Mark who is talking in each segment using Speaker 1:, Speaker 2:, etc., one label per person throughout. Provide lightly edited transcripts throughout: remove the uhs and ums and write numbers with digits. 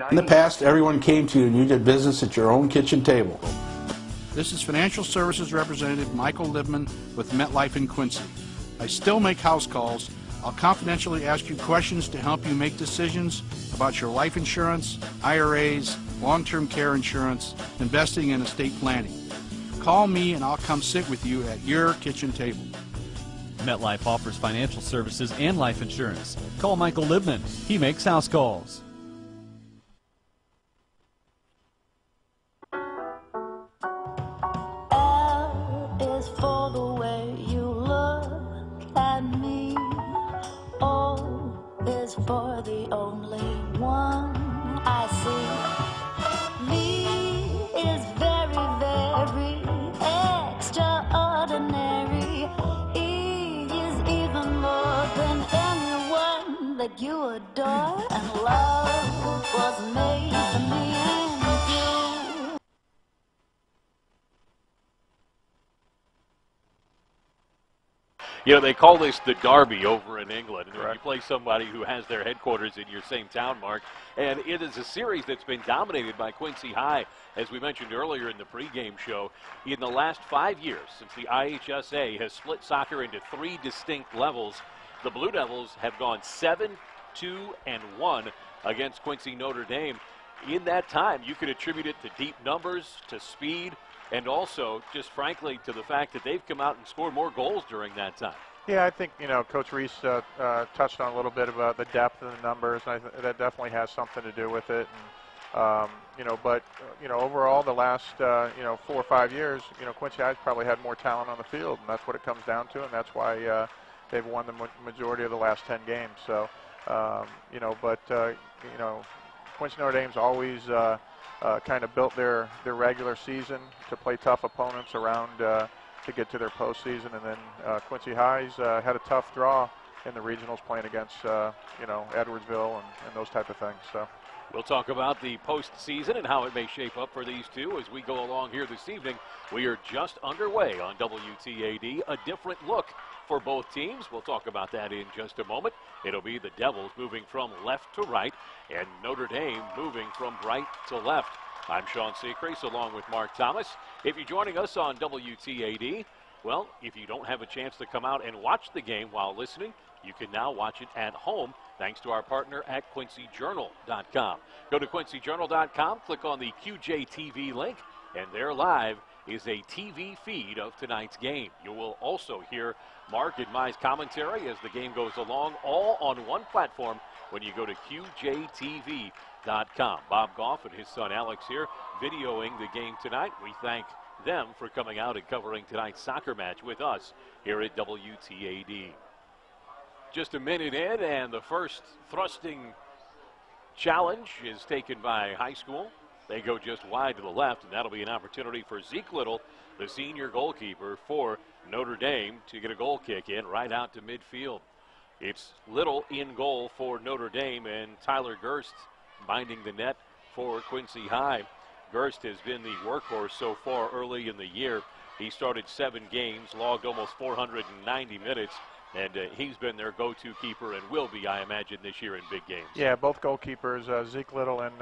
Speaker 1: In the past, everyone came to you and you did business at your own kitchen table.
Speaker 2: This is Financial Services Representative Michael Libman with MetLife in Quincy. I still make house calls. I'll confidentially ask you questions to help you make decisions about your life insurance, IRAs, long-term care insurance, investing, and estate planning. Call me and I'll come sit with you at your kitchen table.
Speaker 3: MetLife offers financial services and life insurance. Call Michael Libman. He makes house calls.
Speaker 4: L is for the way you look at me. O is for the only one I see. V is very, very extraordinary. E is even more than anyone that you adore. And love was made for me and you.
Speaker 5: You know, they call this the Derby over in England. And when you play somebody who has their headquarters in your same town, Mark, and it is a series that's been dominated by Quincy High, as we mentioned earlier in the pregame show. In the last 5 years, since the IHSA has split soccer into 3 distinct levels, the Blue Devils have gone 7-2-1 against Quincy Notre Dame. In that time, you could attribute it to deep numbers, to speed, and also, just frankly, to the fact that they've come out and scored more goals during that time.
Speaker 6: Yeah, I think, Coach Reese touched on a little bit about the depth of the numbers. That definitely has something to do with it. And, overall, the last, 4 or 5 years, Quincy High's probably had more talent on the field, and that's what it comes down to, and that's why they've won the majority of the last 10 games. So, Quincy Notre Dame's always kind of built their regular season to play tough opponents around to get to their postseason, and then Quincy High's had a tough draw in the regionals playing against Edwardsville and those type of things. So
Speaker 5: we'll talk about the postseason and how it may shape up for these two as we go along here this evening. We are just underway on WTAD, a different look for both teams. We'll talk about that in just a moment. It'll be the Devils moving from left to right and Notre Dame moving from right to left. I'm Sean Seacrease along with Mark Thomas. If you're joining us on WTAD, well, if you don't have a chance to come out and watch the game while listening, you can now watch it at home thanks to our partner at QuincyJournal.com. Go to QuincyJournal.com, click on the QJTV link, and there live is a TV feed of tonight's game. You will also hear Mark and my commentary as the game goes along, all on one platform when you go to QJTV.com. Bob Goff and his son Alex here videoing the game tonight. We thank them for coming out and covering tonight's soccer match with us here at WTAD. Just a minute in, and the first thrusting challenge is taken by high school. They go just wide to the left, and that'll be an opportunity for Zeke Little, the senior goalkeeper for Notre Dame, to get a goal kick in right out to midfield. It's Little in goal for Notre Dame, and Tyler Gerst binding the net for Quincy High. Gerst has been the workhorse so far early in the year. He started 7 games, logged almost 490 minutes, and he's been their go-to keeper and will be, I imagine, this year in big games. Yeah, both goalkeepers, Zeke Little and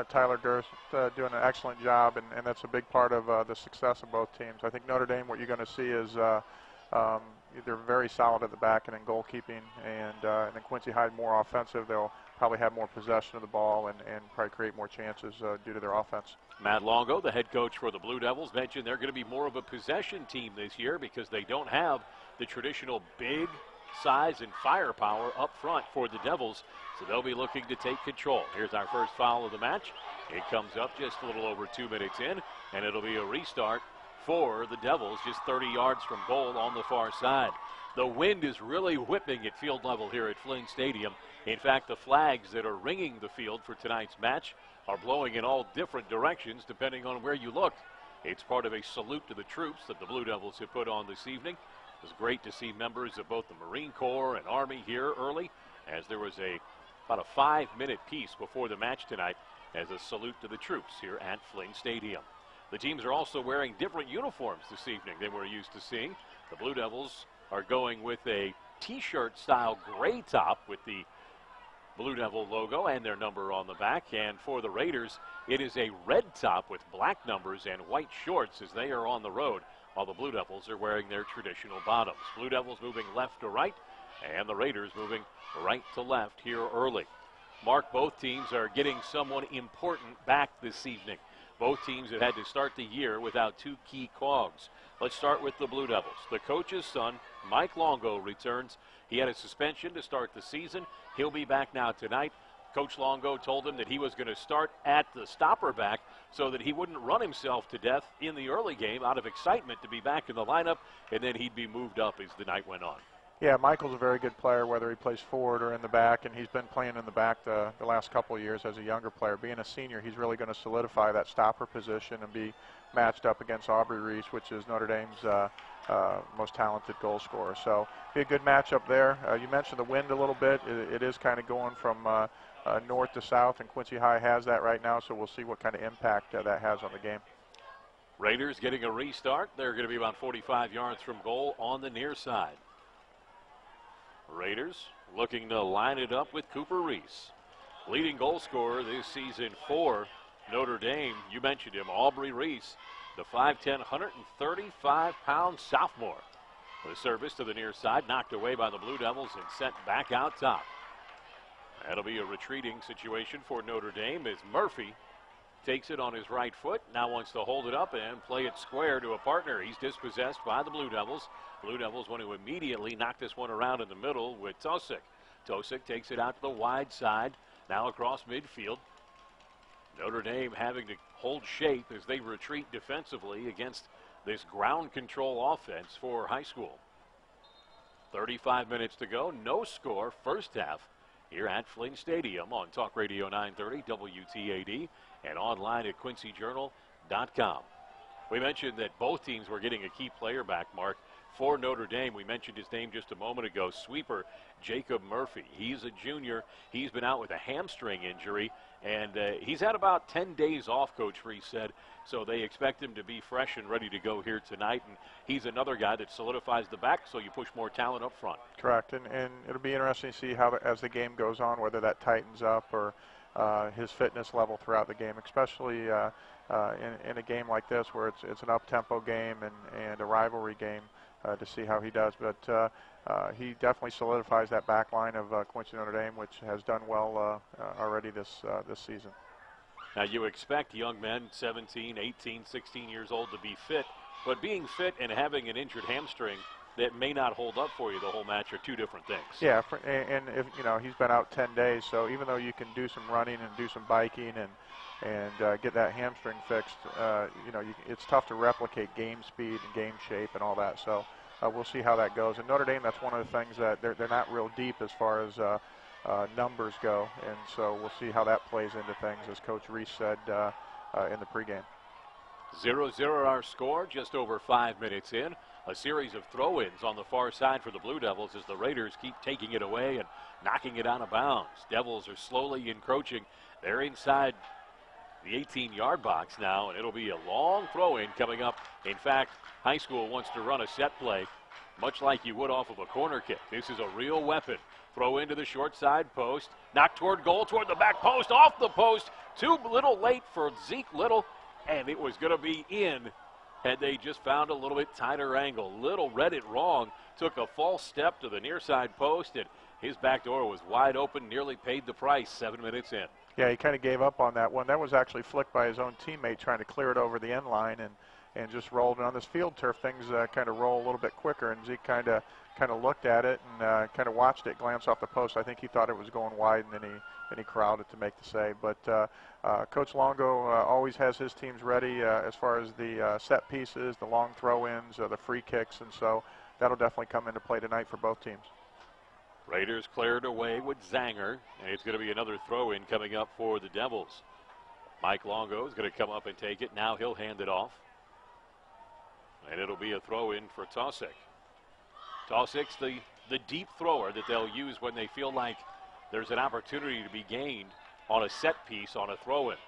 Speaker 5: Tyler Gerst, doing an excellent job, and that's a big part of the success of both teams. I think Notre Dame, what you're going to see is they're very solid at the back and in goalkeeping, and then Quincy High more offensive. They'll probably have more possession of the ball and probably create more chances due to their offense. Matt Longo, the head coach for the Blue Devils, mentioned they're going to be more of a possession team this year because they don't have the traditional big size and firepower up front for the Devils, so they'll be looking to take control. Here's our first foul of the match. It comes up just a little over 2 minutes in, and it'll be a restart for the Devils just 30 yards from goal on the far side. The wind is really whipping at field level here at Flynn Stadium. In fact, the flags that are ringing the field for tonight's match are blowing in all different directions depending on where you look. It's part of a salute to the troops that the Blue Devils have put on this evening. It was great to see members of both the Marine Corps and Army here early, as there was about a 5-minute piece before the match tonight as a salute to the troops here at Flynn Stadium. The teams are also wearing different uniforms this evening than we're used to seeing. The Blue Devils are going with a T-shirt style gray top with the Blue Devil logo and their number on the back. And for the Raiders, it is a red top with black numbers and white shorts as they are on the road, while the Blue Devils are wearing their traditional bottoms. Blue Devils moving left to right, and the Raiders moving right to left here early. Mark, both teams are getting someone important back this evening. Both teams have had to start the year without two key cogs. Let's start with the Blue Devils. The coach's son, Mike Longo, returns. He had a suspension to start the season. He'll be back now tonight. Coach Longo told him that he was going to start at the stopper back so that he wouldn't run himself to death in the early game out of excitement to be back in the lineup, and then he'd be moved up as the night went on.
Speaker 6: Yeah, Michael's a very good player, whether he plays forward or in the back, and he's been playing in the back the last couple of years as a younger player. Being a senior, he's really going to solidify that stopper position and be matched up against Aubrey Reese, which is Notre Dame's most talented goal scorer. So be a good matchup there. You mentioned the wind a little bit. It is kind of going from north to south, and Quincy High has that right now, so we'll see what kind of impact that has on the game.
Speaker 5: Raiders getting a restart. They're going to be about 45 yards from goal on the near side. Raiders looking to line it up with Cooper Reese. Leading goal scorer this season for Notre Dame. You mentioned him, Aubrey Reese, the 5'10", 135-pound sophomore. The service to the near side, knocked away by the Blue Devils and sent back out top. That'll be a retreating situation for Notre Dame as Murphy takes it on his right foot. Now wants to hold it up and play it square to a partner. He's dispossessed by the Blue Devils. Blue Devils want to immediately knock this one around in the middle with Tosick. Tosick takes it out to the wide side, now across midfield. Notre Dame having to hold shape as they retreat defensively against this ground control offense for high school. 35 minutes to go, no score, first half here at Flynn Stadium on Talk Radio 930 WTAD and online at quincyjournal.com. We mentioned that both teams were getting a key player back, Mark. For Notre Dame, we mentioned his name just a moment ago, sweeper Jacob Murphy. He's a junior. He's been out with a hamstring injury, and he's had about 10 days off, Coach Reese said, so they expect him to be fresh and ready to go here tonight. And he's another guy that solidifies the back, so you push more talent up front. Correct,
Speaker 6: and it'll be interesting to see how, as the game goes on, whether that tightens up or his fitness level throughout the game, especially in a game like this where it's an up-tempo game and a rivalry game. To see how he does, but he definitely solidifies that back line of Quincy Notre Dame, which has done well already this season.
Speaker 5: Now you expect young men, 17, 18, 16 years old, to be fit, but being fit and having an injured hamstring that may not hold up for you the whole match are two different things.
Speaker 6: Yeah, and if he's been out 10 days, so even though you can do some running and do some biking and get that hamstring fixed, it's tough to replicate game speed and game shape and all that. So we'll see how that goes. And Notre Dame, that's one of the things that they're not real deep as far as numbers go, and so we'll see how that plays into things, as Coach Reese said in the pregame.
Speaker 5: 0-0 our score, just over 5 minutes in. A series of throw-ins on the far side for the Blue Devils as the Raiders keep taking it away and knocking it out of bounds. Devils are slowly encroaching. They're inside the 18-yard box now, and it'll be a long throw-in coming up. In fact, high school wants to run a set play, much like you would off of a corner kick. This is a real weapon. Throw into the short side post, knocked toward goal, toward the back post, off the post. Too little late for Zeke Little, and it was going to be in had they just found a little bit tighter angle. Little read it wrong, took a false step to the near side post, and his back door was wide open, nearly paid the price 7 minutes in.
Speaker 6: Yeah, he kind of gave up on that one. That was actually flicked by his own teammate trying to clear it over the end line and just rolled. And on this field turf, things kind of roll a little bit quicker, and Zeke kind of looked at it and kind of watched it glance off the post. I think he thought it was going wide, and then he corralled it to make the save. But Coach Longo always has his teams ready as far as the set pieces, the long throw-ins, the free kicks, and so that'll definitely come into play tonight for both teams.
Speaker 5: Raiders cleared away with Zanger, and it's going to be another throw-in coming up for the Devils. Mike Longo is going to come up and take it. Now he'll hand it off. And it'll be a throw-in for Tosick. Tosick's the deep thrower that they'll use when they feel like there's an opportunity to be gained on a set piece on a throw-in.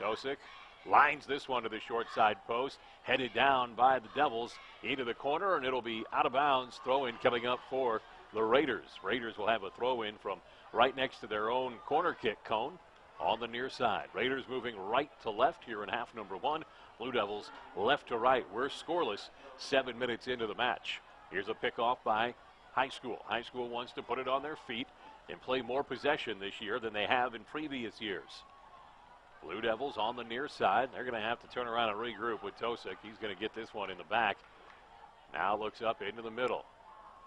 Speaker 5: Tosick lines this one to the short side post, headed down by the Devils into the corner, and it'll be out of bounds. Throw-in coming up for the Raiders. Raiders will have a throw in from right next to their own corner kick cone on the near side. Raiders moving right to left here in half number 1. Blue Devils left to right. We're scoreless 7 minutes into the match. Here's a pickoff by High School. High School wants to put it on their feet and play more possession this year than they have in previous years. Blue Devils on the near side. They're going to have to turn around and regroup with Tosick. He's going to get this one in the back. Now looks up into the middle.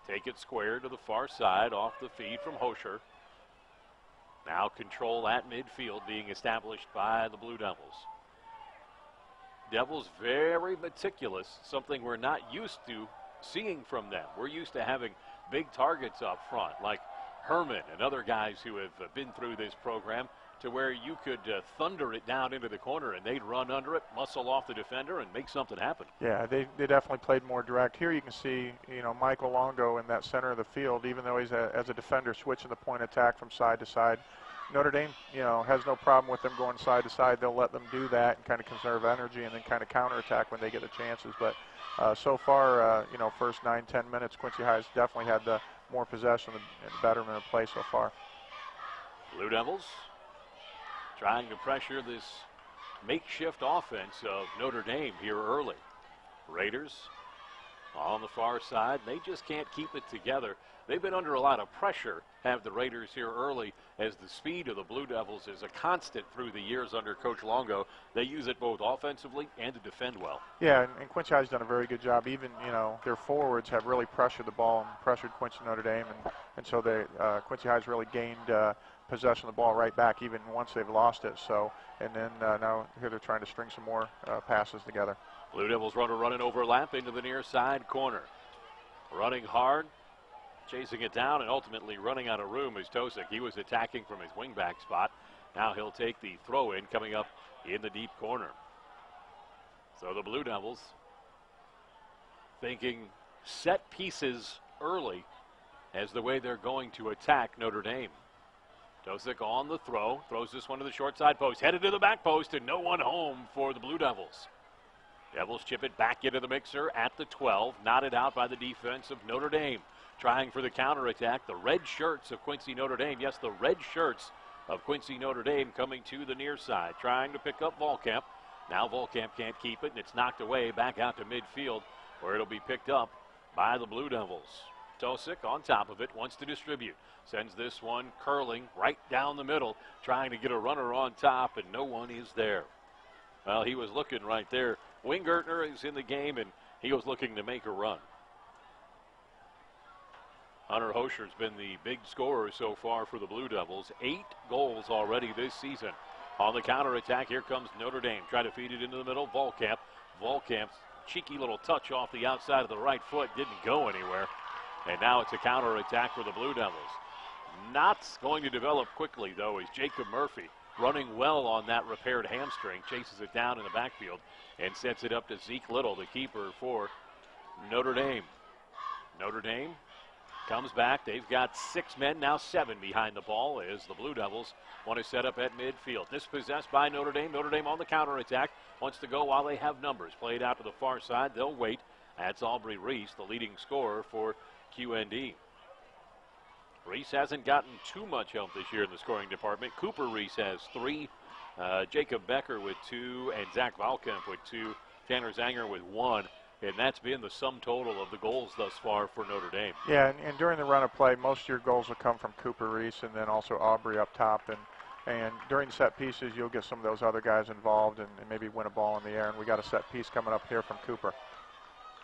Speaker 5: Take it square to the far side off the feed from Hosher. Now control at midfield being established by the Blue Devils. Devils very meticulous, something we're not used to seeing from them. We're used to having big targets up front like Herman and other guys who have been through this program, to where you could thunder it down into the corner and they'd run under it, muscle off the defender, and make something happen.
Speaker 6: Yeah, they definitely played more direct. Here you can see, Michael Longo in that center of the field, even though he's as a defender switching the point attack from side to side. Notre Dame, has no problem with them going side to side. They'll let them do that and kind of conserve energy and then kind of counterattack when they get the chances. But so far, first 9-10 minutes, Quincy High's definitely had the more possession and betterment of play so far.
Speaker 5: Blue Devils trying to pressure this makeshift offense of Notre Dame here early. Raiders on the far side, they just can't keep it together. They've been under a lot of pressure, have the Raiders here early, as the speed of the Blue Devils is a constant through the years under Coach Longo. They use it both offensively and to defend well.
Speaker 6: Yeah, and Quincy High's done a very good job. Even, their forwards have really pressured the ball and pressured Quincy Notre Dame, and so Quincy High's really gained possession of the ball right back even once they've lost it. So, and then now here they're trying to string some more passes together.
Speaker 5: Blue Devils running overlap into the near side corner. Running hard, chasing it down, and ultimately running out of room is Tosick. He was attacking from his wingback spot. Now he'll take the throw in coming up in the deep corner. So the Blue Devils thinking set pieces early as the way they're going to attack Notre Dame. Tosick on the throw, throws this one to the short side post, headed to the back post, and no one home for the Blue Devils. Devils chip it back into the mixer at the 12, knotted out by the defense of Notre Dame. Trying for the counterattack, the red shirts of Quincy Notre Dame. Yes, the red shirts of Quincy Notre Dame coming to the near side, trying to pick up Volkamp. Now Volkamp can't keep it, and it's knocked away back out to midfield, where it'll be picked up by the Blue Devils. Tosick on top of it, wants to distribute. Sends this one curling right down the middle, trying to get a runner on top, and no one is there. Well, he was looking right there. Wingertner is in the game, and he was looking to make a run. Hunter Hosher's been the big scorer so far for the Blue Devils. 8 goals already this season. On the counterattack, here comes Notre Dame. Try to feed it into the middle. Volkamp. Volkamp's cheeky little touch off the outside of the right foot didn't go anywhere. And now it's a counterattack for the Blue Devils. Not going to develop quickly, though, is Jacob Murphy. Running well on that repaired hamstring. Chases it down in the backfield and sets it up to Zeke Little, the keeper for Notre Dame. Notre Dame comes back. They've got 6 men, now 7 behind the ball as the Blue Devils want to set up at midfield. Dispossessed by Notre Dame. Notre Dame on the counterattack. Wants to go while they have numbers. Played out to the far side. They'll wait. That's Aubrey Reese, the leading scorer for QND. Reese hasn't gotten too much help this year in the scoring department. Cooper Reese has 3. Jacob Becker with 2. And Zach Volkamp with 2. Tanner Zanger with 1. And that's been the sum total of the goals thus far for Notre Dame.
Speaker 6: Yeah, and during the run of play, most of your goals will come from Cooper Reese and then also Aubrey up top. And during set pieces, you'll get some of those other guys involved and maybe win a ball in the air. And we got a set piece coming up here from Cooper.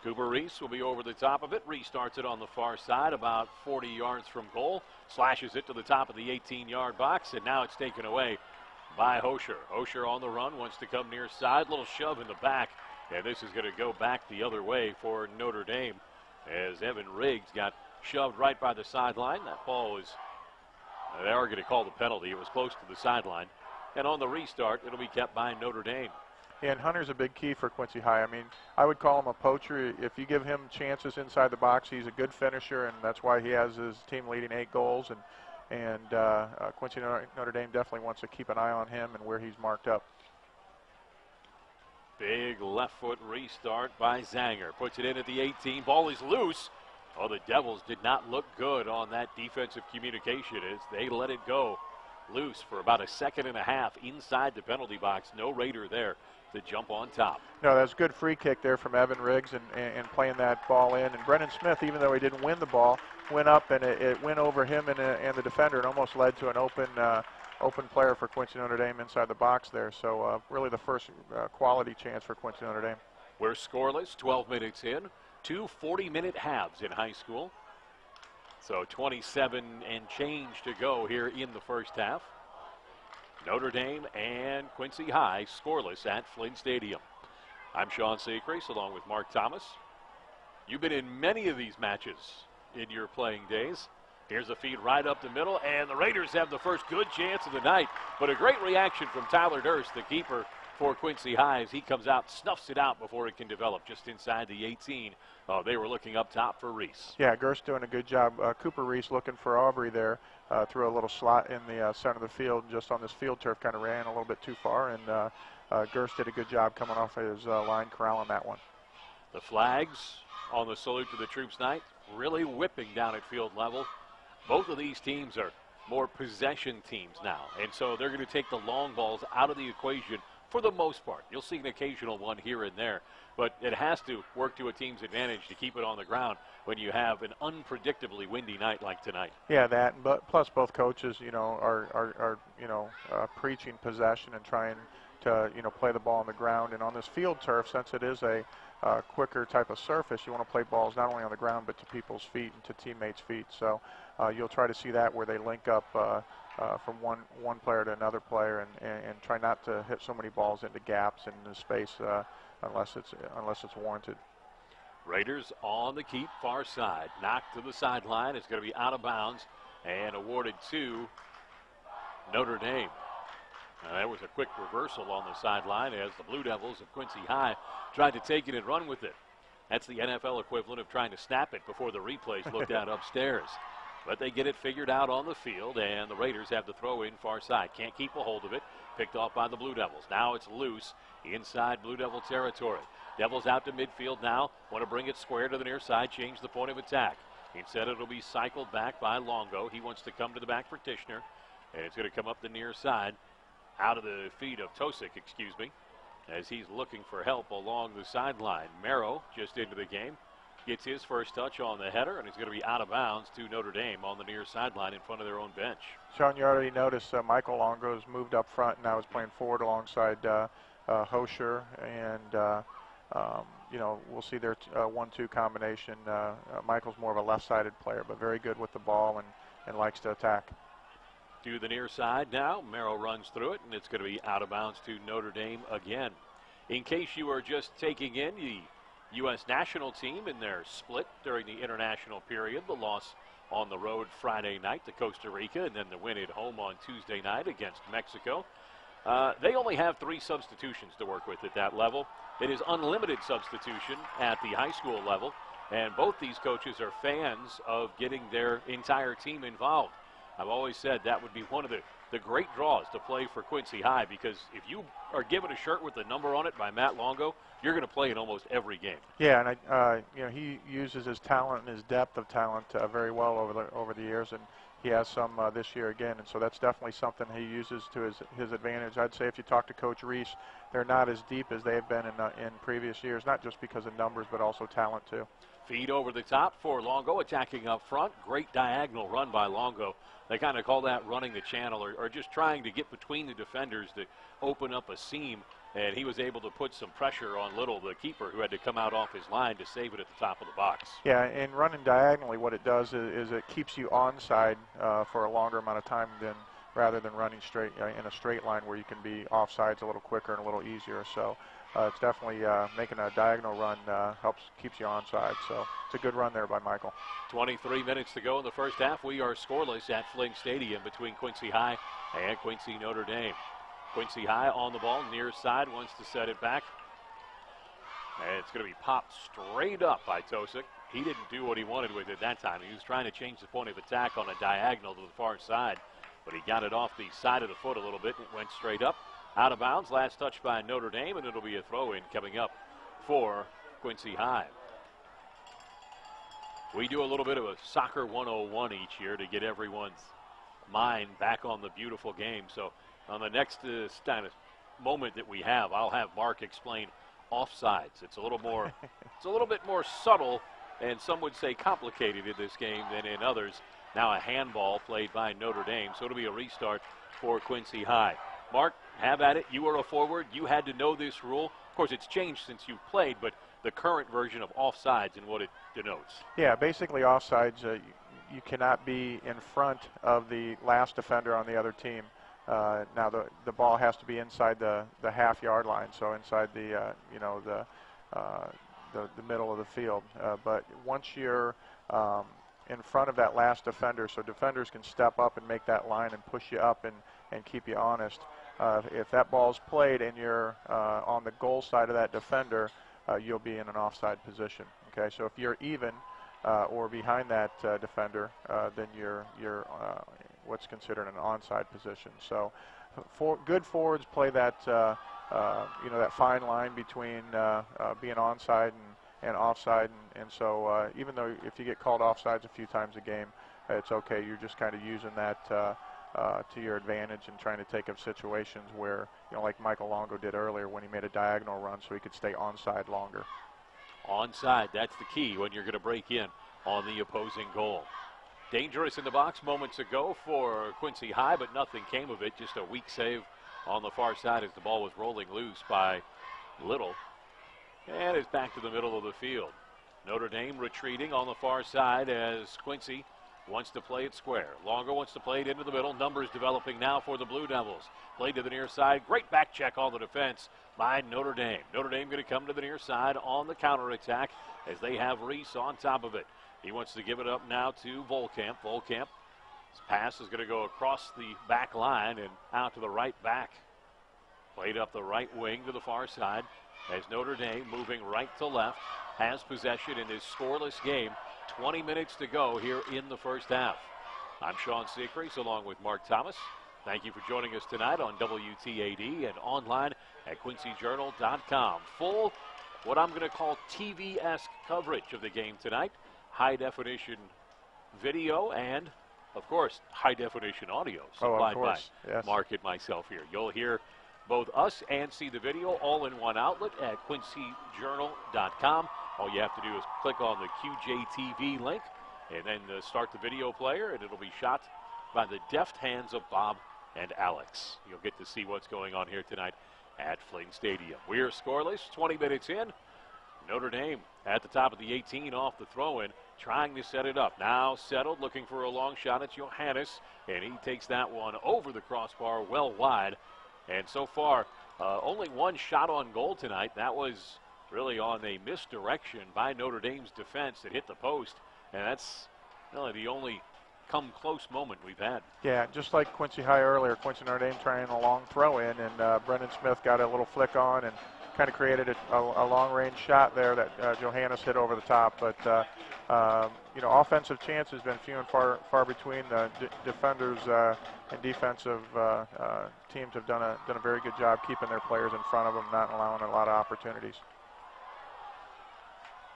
Speaker 5: Cooper Reese will be over the top of it. Restarts it on the far side, about 40 yards from goal. Slashes it to the top of the 18-yard box, and now it's taken away by Hosher. Hosher on the run, wants to come near side. Little shove in the back, and this is going to go back the other way for Notre Dame as Evan Riggs got shoved right by the sideline. That ball was, they are going to call the penalty. It was close to the sideline. And on the restart, it'll be kept by Notre Dame.
Speaker 6: And Hunter's a big key for Quincy High. I mean, I would call him a poacher. If you give him chances inside the box, he's a good finisher, and that's why he has his team leading 8 goals. And Quincy Notre Dame definitely wants to keep an eye on him and where he's marked up.
Speaker 5: Big left foot restart by Zanger. Puts it in at the 18. Ball is loose. Oh, the Devils did not look good on that defensive communication as they let it go loose for about a second and a half inside the penalty box. No Raider there to jump on top.
Speaker 6: No, that's a good free kick there from Evan Riggs and playing that ball in. And Brennan Smith, even though he didn't win the ball, went up and it went over him and the defender and almost led to an open player for Quincy Notre Dame inside the box there. So really the first quality chance for Quincy Notre Dame.
Speaker 5: We're scoreless, 12 minutes in, 2 40-minute halves in high school. So 27 and change to go here in the first half. Notre Dame and Quincy High scoreless at Flynn Stadium. I'm Sean Sechrest along with Mark Thomas. You've been in many of these matches in your playing days. Here's a feed right up the middle, and the Raiders have the first good chance of the night. But a great reaction from Tyler Durst, the keeper for Quincy High, as he comes out, snuffs it out before it can develop just inside the 18. They were looking up top for Reese.
Speaker 6: Yeah, Durst doing a good job. Cooper Reese looking for Aubrey there. Threw a little slot in the center of the field, just on this field turf, kind of ran a little bit too far, and Durst did a good job coming off his line corralling that one.
Speaker 5: The flags on the salute to the troops night really whipping down at field level. Both of these teams are more possession teams now, and so they're going to take the long balls out of the equation for the most part. You'll see an occasional one here and there, but it has to work to a team's advantage to keep it on the ground when you have an unpredictably windy night like tonight.
Speaker 6: Yeah, that, but plus both coaches, are preaching possession and trying to, play the ball on the ground. And on this field turf, since it is a quicker type of surface, you want to play balls not only on the ground but to people's feet and to teammates' feet. So you'll try to see that where they link up from one player to another player and try not to hit so many balls into gaps and into space unless it's warranted.
Speaker 5: Raiders on the keep, far side, knocked to the sideline. It's going to be out of bounds and awarded to Notre Dame. Now, there was a quick reversal on the sideline as the Blue Devils of Quincy High tried to take it and run with it. That's the NFL equivalent of trying to snap it before the replays looked at upstairs. But they get it figured out on the field, and the Raiders have the throw in far side. Can't keep a hold of it. Picked off by the Blue Devils. Now it's loose inside Blue Devil territory. Devils out to midfield now. Want to bring it square to the near side, change the point of attack. Instead, it'll be cycled back by Longo. He wants to come to the back for Tishner, and it's going to come up the near side. Out of the feet of Tosick, as he's looking for help along the sideline. Merrow just into the game. Gets his first touch on the header, and it's going to be out of bounds to Notre Dame on the near sideline in front of their own bench.
Speaker 6: Sean, you already noticed Michael Longo's moved up front and now is playing forward alongside Hosher, and we'll see their 1-2 combination. Michael's more of a left-sided player, but very good with the ball and likes to attack.
Speaker 5: To the near side now. Merrill runs through it, and it's going to be out of bounds to Notre Dame again. In case you are just taking in the U.S. national team in their split during the international period, the loss on the road Friday night to Costa Rica, and then the win at home on Tuesday night against Mexico. They only have 3 substitutions to work with at that level. It is unlimited substitution at the high school level, and both these coaches are fans of getting their entire team involved. I've always said that would be one of the great draws to play for Quincy High, because if you are given a shirt with a number on it by Matt Longo, you're going to play in almost every game.
Speaker 6: Yeah, and he uses his talent and his depth of talent very well over the years, and he has some this year again, and so that's definitely something he uses to his advantage. I'd say if you talk to Coach Reese, they're not as deep as they have been in previous years, not just because of numbers but also talent too.
Speaker 5: Feed over the top for Longo, attacking up front. Great diagonal run by Longo. They kind of call that running the channel, or just trying to get between the defenders to open up a seam. And he was able to put some pressure on Little, the keeper, who had to come out off his line to save it at the top of the box.
Speaker 6: Yeah, and running diagonally, what it does is it keeps you onside for a longer amount of time rather than running straight in a straight line where you can be offsides a little quicker and a little easier. So it's definitely making a diagonal run keeps you onside. So it's a good run there by Michael.
Speaker 5: 23 minutes to go in the first half. We are scoreless at Flynn Stadium between Quincy High and Quincy Notre Dame. Quincy High on the ball, near side, wants to set it back. And it's going to be popped straight up by Tosick. He didn't do what he wanted with it that time. He was trying to change the point of attack on a diagonal to the far side, but he got it off the side of the foot a little bit, and it went straight up. Out of bounds, last touch by Notre Dame, and it'll be a throw-in coming up for Quincy High. We do a little bit of a soccer 101 each year to get everyone's mind back on the beautiful game. So on the next kind of moment that we have, I'll have Mark explain offsides. It's a little more, it's a little bit more subtle, and some would say complicated in this game than in others. Now a handball played by Notre Dame, so it'll be a restart for Quincy High. Mark, have at it. You were a forward. You had to know this rule. Of course, it's changed since you've played, but the current version of offsides and what it denotes.
Speaker 6: Yeah, basically offsides, you cannot be in front of the last defender on the other team. Now the ball has to be inside the half-yard line, so inside the the middle of the field. But once you're in front of that last defender, so defenders can step up and make that line and push you up and keep you honest. If that ball's played and you're on the goal side of that defender, you'll be in an offside position. Okay, so if you're even or behind that defender, then you're what's considered an onside position. So, good forwards play that that fine line between being onside and offside, and so even though if you get called offsides a few times a game, it's okay. You're just kind of using that to your advantage and trying to take up situations where, like Michael Longo did earlier when he made a diagonal run so he could stay onside longer.
Speaker 5: Onside, that's the key when you're going to break in on the opposing goal. Dangerous in the box moments ago for Quincy High, but nothing came of it. Just a weak save on the far side as the ball was rolling loose by Little. And it's back to the middle of the field. Notre Dame retreating on the far side as Quincy wants to play it square. Longo wants to play it into the middle. Numbers developing now for the Blue Devils. Played to the near side. Great back check on the defense by Notre Dame. Notre Dame going to come to the near side on the counterattack as they have Reese on top of it. He wants to give it up now to Volkamp. Volkamp's pass is going to go across the back line and out to the right back. Played up the right wing to the far side as Notre Dame moving right to left has possession in this scoreless game. 20 minutes to go here in the first half. I'm Sean Sechrist along with Mark Thomas. Thank you for joining us tonight on WTAD and online at quincyjournal.com. Full, what I'm going to call TV-esque coverage of the game tonight. High-definition video and, of course, high-definition audio supplied by Mark and myself here. You'll hear both us and see the video all in one outlet at quincyjournal.com. All you have to do is click on the QJTV link and then start the video player, and it'll be shot by the deft hands of Bob and Alex. You'll get to see what's going on here tonight at Flynn Stadium. We're scoreless, 20 minutes in. Notre Dame at the top of the 18 off the throw-in, trying to set it up. Now settled, looking for a long shot. It's Johannes, and he takes that one over the crossbar well wide. And so far, only one shot on goal tonight. That was really on a misdirection by Notre Dame's defense that hit the post. And that's really the only come-close moment we've had. Yeah,
Speaker 6: just like Quincy High earlier, Quincy Notre Dame trying a long throw-in, and Brendan Smith got a little flick on and kind of created a long-range shot there that Johannes hit over the top. But, offensive chance has been few and far between. The defenders and defensive teams have done a very good job keeping their players in front of them, not allowing a lot of opportunities.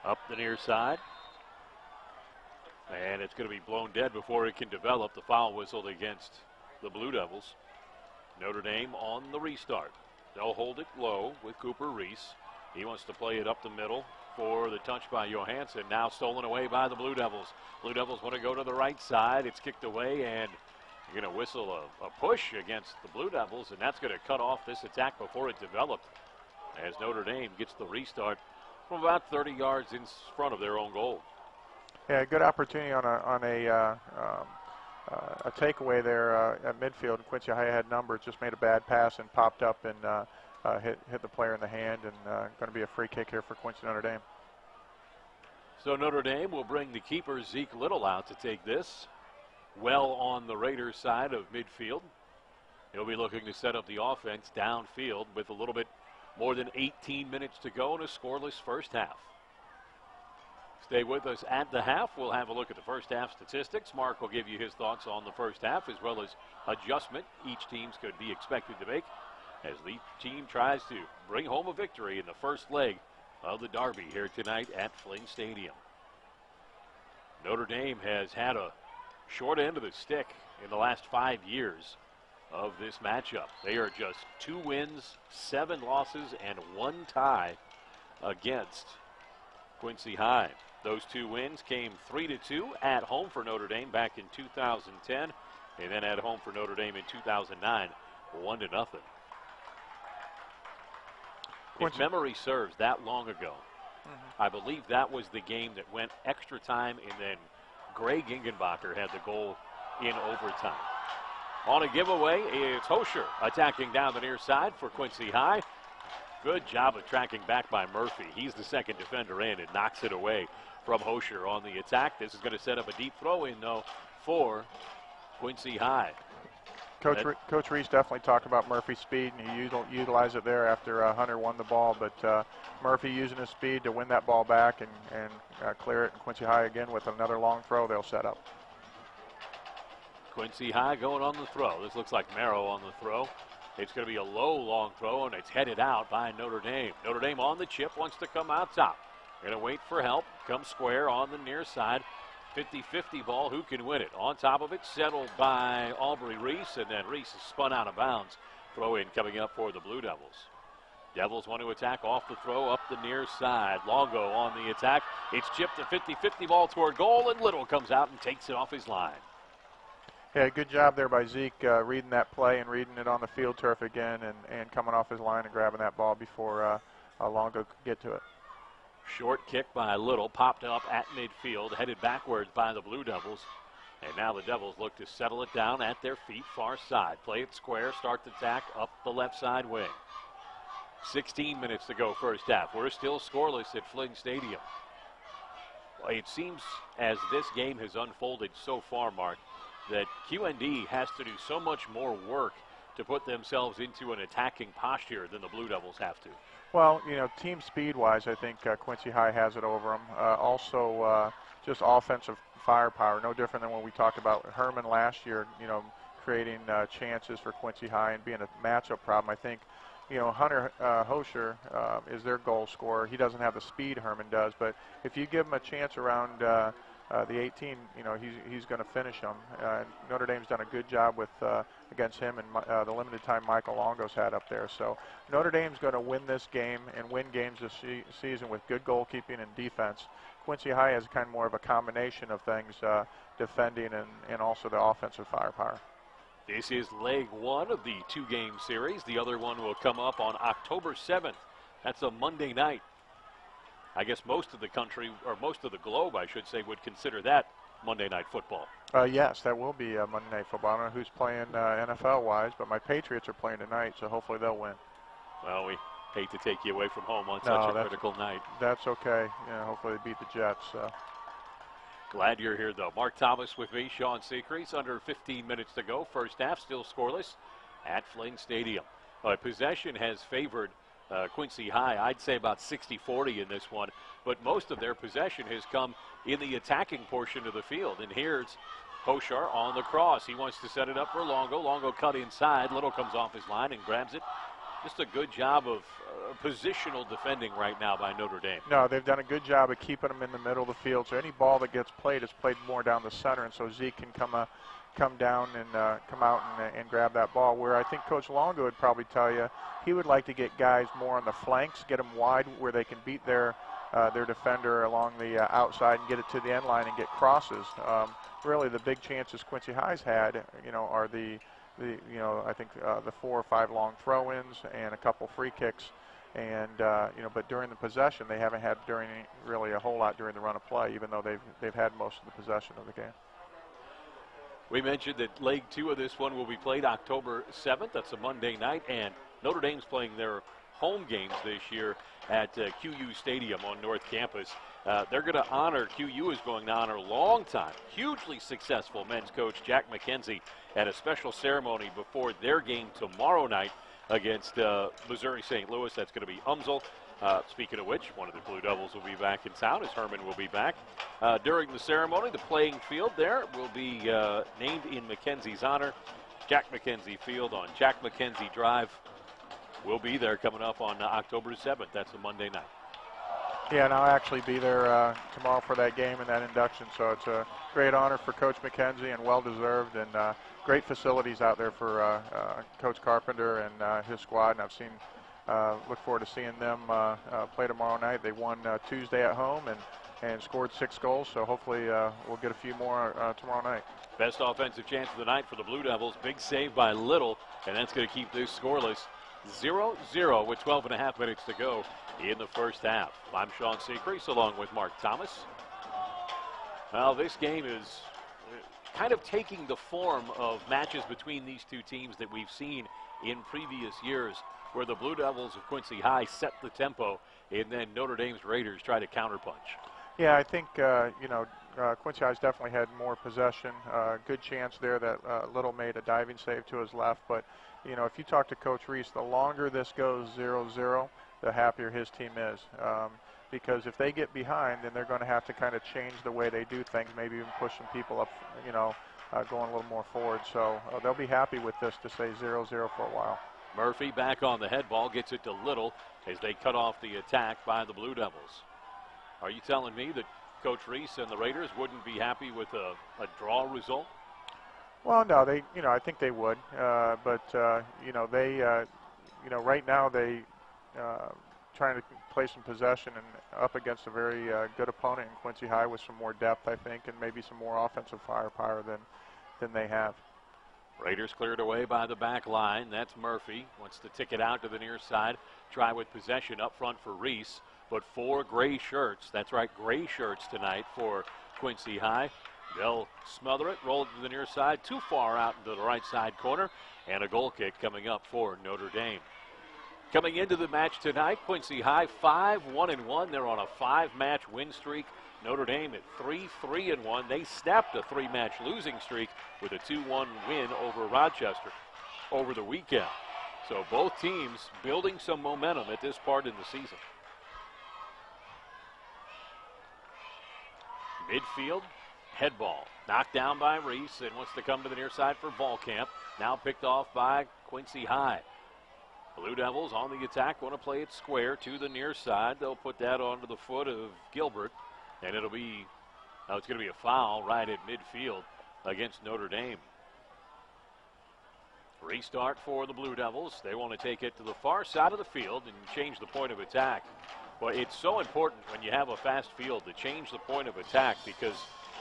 Speaker 5: Up the near side. And it's going to be blown dead before it can develop. The foul whistled against the Blue Devils. Notre Dame on the restart. They'll hold it low with Cooper Reese. He wants to play it up the middle for the touch by Johansson. Now stolen away by the Blue Devils. Blue Devils want to go to the right side. It's kicked away, and you're going to whistle a push against the Blue Devils, and that's going to cut off this attack before it developed as Notre Dame gets the restart from about 30 yards in front of their own goal.
Speaker 6: Yeah, good opportunity on a takeaway there at midfield. Quincy High had numbers, just made a bad pass and popped up and hit the player in the hand, and going to be a free kick here for Quincy Notre Dame.
Speaker 5: So Notre Dame will bring the keeper Zeke Little out to take this. Well on the Raiders side of midfield. He'll be looking to set up the offense downfield with a little bit more than 18 minutes to go in a scoreless first half. Stay with us at the half. We'll have a look at the first half statistics. Mark will give you his thoughts on the first half as well as adjustment each team could be expected to make as the team tries to bring home a victory in the first leg of the derby here tonight at Flynn Stadium. Notre Dame has had a short end of the stick in the last 5 years of this matchup. They are just 2 wins, 7 losses, and 1 tie against Quincy High. Those 2 wins came 3-2 at home for Notre Dame back in 2010, and then at home for Notre Dame in 2009, 1-0. If memory serves, that long ago, I believe that was the game that went extra time, and then Greg Ingenbacher had the goal in overtime. On a giveaway, it's Hosher attacking down the near side for Quincy High. Good job of tracking back by Murphy. He's the second defender in and knocks it away from Hosher on the attack. This is going to set up a deep throw in, though, for Quincy High.
Speaker 6: Coach Reese definitely talked about Murphy's speed, and he utilized it there after Hunter won the ball. But Murphy using his speed to win that ball back and clear it. And Quincy High again with another long throw they'll set up.
Speaker 5: Quincy High going on the throw. This looks like Merrow on the throw. It's going to be a low, long throw, and it's headed out by Notre Dame. Notre Dame on the chip, wants to come out top. Going to wait for help. Come square on the near side. 50-50 ball. Who can win it? On top of it, settled by Aubrey Reese, and then Reese is spun out of bounds. Throw in coming up for the Blue Devils. Devils want to attack off the throw up the near side. Longo on the attack. It's chipped a 50-50 ball toward goal, and Little comes out and takes it off his line.
Speaker 6: Yeah, good job there by Zeke reading that play and reading it on the field turf again and coming off his line and grabbing that ball before Longo could get to it.
Speaker 5: Short kick by Little, popped up at midfield, headed backwards by the Blue Devils. And now the Devils look to settle it down at their feet, far side. Play it square, start the attack up the left side wing. 16 minutes to go first half. We're still scoreless at Flynn Stadium. It seems as this game has unfolded so far, Mark, that QND has to do so much more work to put themselves into an attacking posture than the Blue Devils have to.
Speaker 6: Well, team speed-wise, I think Quincy High has it over them. Also, just offensive firepower, no different than when we talked about Herman last year, creating chances for Quincy High and being a matchup problem. I think, Hunter Hosher is their goal scorer. He doesn't have the speed Herman does, but if you give him a chance around the 18, he's going to finish them. Notre Dame's done a good job with against him and the limited time Michael Longo's had up there. So Notre Dame's going to win this game and win games this season with good goalkeeping and defense. Quincy High has kind of more of a combination of things, defending and also the offensive firepower.
Speaker 5: This is leg 1 of the 2-game series. The other one will come up on October 7th. That's a Monday night. I guess most of the country, or most of the globe, I should say, would consider that Monday Night Football.
Speaker 6: Yes, that will be Monday Night Football. I don't know who's playing NFL-wise, but my Patriots are playing tonight, so hopefully they'll win.
Speaker 5: Well, we hate to take you away from home on such a critical night.
Speaker 6: That's okay. Hopefully they beat the Jets.
Speaker 5: Glad you're here, though. Mark Thomas with me, Sean Secreets. Under 15 minutes to go. First half, still scoreless at Flynn Stadium. Possession has favored Quincy High, I'd say about 60-40 in this one, but most of their possession has come in the attacking portion of the field. And here's Hosher on the cross. He wants to set it up for Longo. Longo cut inside. Little comes off his line and grabs it. Just a good job of positional defending right now by Notre Dame.
Speaker 6: No, they've done a good job of keeping them in the middle of the field. So any ball that gets played is played more down the center, and so Zeke can come down and come out and grab that ball. Where I think Coach Longo would probably tell you he would like to get guys more on the flanks, get them wide where they can beat their defender along the outside and get it to the end line and get crosses. Really, the big chances Quincy High's had, are I think the 4 or 5 long throw-ins and a couple free kicks. And but during the possession, they haven't had really a whole lot during the run of play, even though they've had most of the possession of the game.
Speaker 5: We mentioned that leg 2 of this one will be played October 7th. That's a Monday night, and Notre Dame's playing their home games this year at QU Stadium on North Campus. They're going to honor, QU is going to honor long-time, hugely successful men's coach Jack McKenzie at a special ceremony before their game tomorrow night against Missouri St. Louis. That's going to be Umsel. Speaking of which, one of the Blue Devils will be back in town as Herman will be back. During the ceremony, the playing field there will be named in McKenzie's honor. Jack McKenzie Field on Jack McKenzie Drive will be there coming up on October 7th. That's a Monday night.
Speaker 6: Yeah, and I'll actually be there tomorrow for that game and that induction. So it's a great honor for Coach McKenzie and well-deserved, and great facilities out there for Coach Carpenter and his squad. And I've seen, look forward to seeing them play tomorrow night. They won Tuesday at home and scored 6 goals. So hopefully we'll get a few more tomorrow night.
Speaker 5: Best offensive chance of the night for the Blue Devils. Big save by Little, and that's going to keep this scoreless. 0-0 with 12.5 minutes to go in the first half. I'm Sean Secrease along with Mark Thomas. Well, this game is kind of taking the form of matches between these two teams that we've seen in previous years, where the Blue Devils of Quincy High set the tempo and then Notre Dame's Raiders try to counterpunch.
Speaker 6: Yeah, I think, Quincy High's definitely had more possession. Good chance there that Little made a diving save to his left. But, you know, if you talk to Coach Reese, the longer this goes 0-0, the happier his team is. Because if they get behind, then they're going to have to kind of change the way they do things, maybe even push some people up, you know, going a little more forward. So they'll be happy with this to say 0-0 for a while.
Speaker 5: Murphy back on the head ball, gets it to Little as they cut off the attack by the Blue Devils. Are you telling me that Coach Reese and the Raiders wouldn't be happy with a draw result?
Speaker 6: Well, no, they, you know, I think they would, but you know, they, you know, right now they trying to play some possession and up against a very good opponent in Quincy High with some more depth, I think, and maybe some more offensive firepower than they have.
Speaker 5: Raiders cleared away by the back line. That's Murphy. Wants to tick it out to the near side. Try with possession up front for Reese. But 4 gray shirts, that's right, gray shirts tonight for Quincy High. They'll smother it, roll it to the near side, too far out into the right side corner, and a goal kick coming up for Notre Dame. Coming into the match tonight, Quincy High 5-1-1. They're on a 5-match win streak. Notre Dame at 3-3-1. They snapped a 3-match losing streak with a 2-1 win over Rochester over the weekend. So both teams building some momentum at this part in the season. Midfield, head ball, knocked down by Reese and wants to come to the near side for Volkamp. Now picked off by Quincy High. Blue Devils on the attack, want to play it square to the near side. They'll put that onto the foot of Gilbert, and it'll be, it's going to be a foul right at midfield against Notre Dame. Restart for the Blue Devils. They want to take it to the far side of the field and change the point of attack. Well, it's so important when you have a fast field to change the point of attack because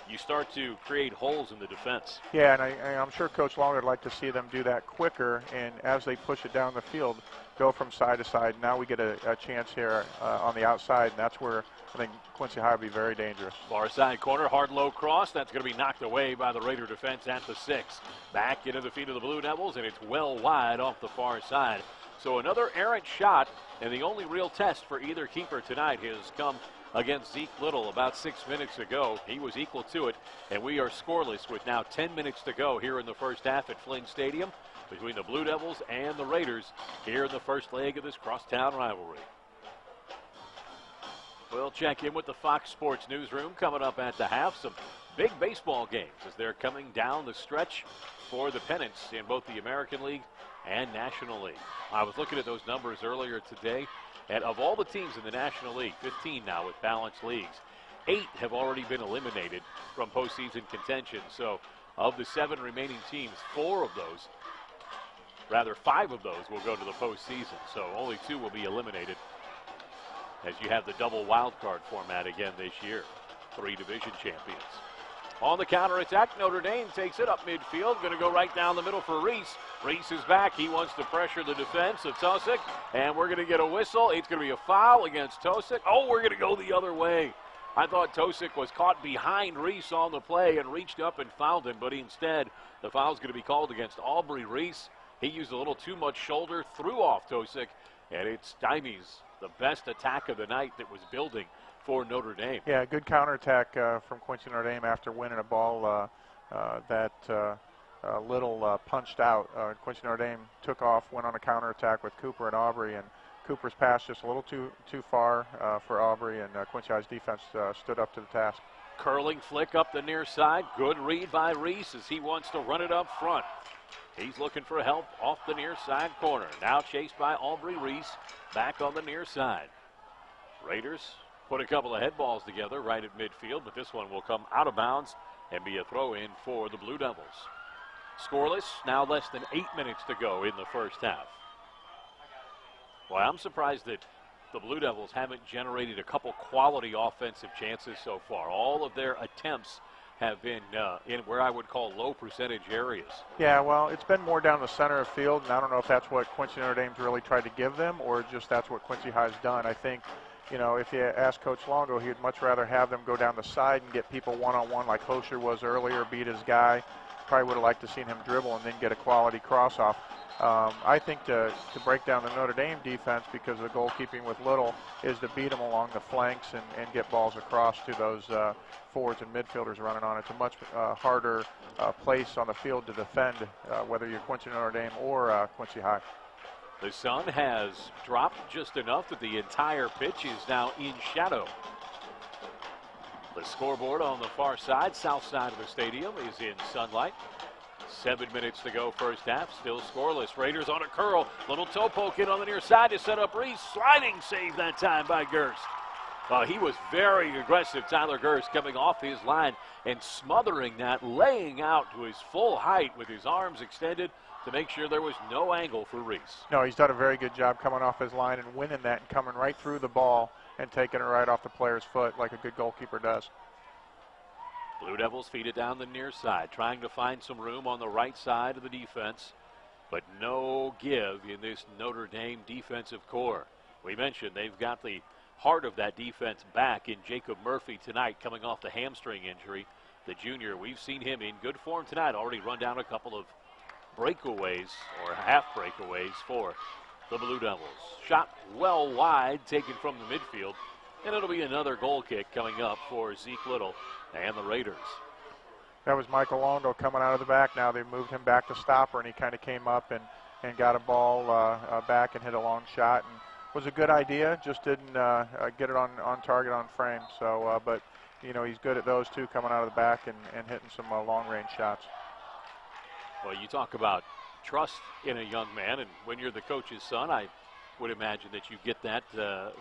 Speaker 5: you start to create holes in the defense. Yeah,
Speaker 6: and I'm sure Coach Long would like to see them do that quicker, and as they push it down the field, go from side to side. Now we get a chance here on the outside, and that's where I think Quincy High will be very dangerous.
Speaker 5: Far side corner, hard low cross. That's going to be knocked away by the Raider defense at the 6. Back into the feet of the Blue Devils, and it's well wide off the far side. So another errant shot, and the only real test for either keeper tonight has come against Zeke Little about 6 minutes ago. He was equal to it, and we are scoreless with now 10 minutes to go here in the first half at Flynn Stadium between the Blue Devils and the Raiders here in the first leg of this crosstown rivalry. We'll check in with the Fox Sports newsroom coming up at the half. Some big baseball games as they're coming down the stretch for the pennants in both the American League and National League. I was looking at those numbers earlier today, and of all the teams in the National League, 15 now with balanced leagues, 8 have already been eliminated from postseason contention. So of the 7 remaining teams, 5 of those will go to the postseason. So only 2 will be eliminated as you have the double wild card format again this year. 3 division champions. On the counterattack, Notre Dame takes it up midfield. Going to go right down the middle for Reese. Reese is back. He wants to pressure the defense of Tosick. And we're going to get a whistle. It's going to be a foul against Tosick. Oh, we're going to go the other way. I thought Tosick was caught behind Reese on the play and reached up and fouled him. But instead, the foul's going to be called against Aubrey Reese. He used a little too much shoulder, threw off Tosick. And it stymies the best attack of the night that was building for Notre Dame.
Speaker 6: Yeah, good counterattack from Quincy Notre Dame after winning a ball that Little punched out. Quincy Notre Dame took off, went on a counterattack with Cooper and Aubrey, and Cooper's pass just a little too far for Aubrey, and Quincy High's defense stood up to the task.
Speaker 5: Curling flick up the near side. Good read by Reese as he wants to run it up front. He's looking for help off the near side corner. Now chased by Aubrey Reese back on the near side. Raiders put a couple of head balls together right at midfield, but this one will come out of bounds and be a throw-in for the Blue Devils. Scoreless, now less than 8 minutes to go in the first half. Well, I'm surprised that the Blue Devils haven't generated a couple quality offensive chances so far. All of their attempts have been in where I would call low percentage areas.
Speaker 6: Yeah, well, it's been more down the center of field, and I don't know if that's what Quincy Notre Dame's really tried to give them or just that's what Quincy High's done. I think, you know, if you ask Coach Longo, he'd much rather have them go down the side and get people one-on-one like Hosher was earlier, beat his guy. Probably would have liked to seen him dribble and then get a quality cross-off. I think to break down the Notre Dame defense, because of the goalkeeping with Little, is to beat them along the flanks and get balls across to those forwards and midfielders running on. It's a much harder place on the field to defend, whether you're Quincy Notre Dame or Quincy High.
Speaker 5: The sun has dropped just enough that the entire pitch is now in shadow. The scoreboard on the far side, south side of the stadium, is in sunlight. 7 minutes to go first half, still scoreless. Raiders on a curl. Little toe poke in on the near side to set up Reese. Sliding save that time by Gerst. He was very aggressive, Tyler Gerst, coming off his line and smothering that, laying out to his full height with his arms extended to make sure there was no angle for Reese.
Speaker 6: No, he's done a very good job coming off his line and winning that and coming right through the ball and taking it right off the player's foot like a good goalkeeper does.
Speaker 5: Blue Devils feed it down the near side, trying to find some room on the right side of the defense, but no give in this Notre Dame defensive core. We mentioned they've got the heart of that defense back in Jacob Murphy tonight, coming off the hamstring injury. The junior, we've seen him in good form tonight, already run down a couple of breakaways or half breakaways for the Blue Devils. Shot well wide, taken from the midfield, and it'll be another goal kick coming up for Zeke Little and the Raiders.
Speaker 6: That was Michael Longo coming out of the back. Now they've moved him back to stopper, and he kind of came up and got a ball back and hit a long shot. And was a good idea, just didn't get it on target on frame. So, but, you know, he's good at those too, coming out of the back and hitting some long-range shots.
Speaker 5: Well, you talk about trust in a young man, and when you're the coach's son, I would imagine that you get that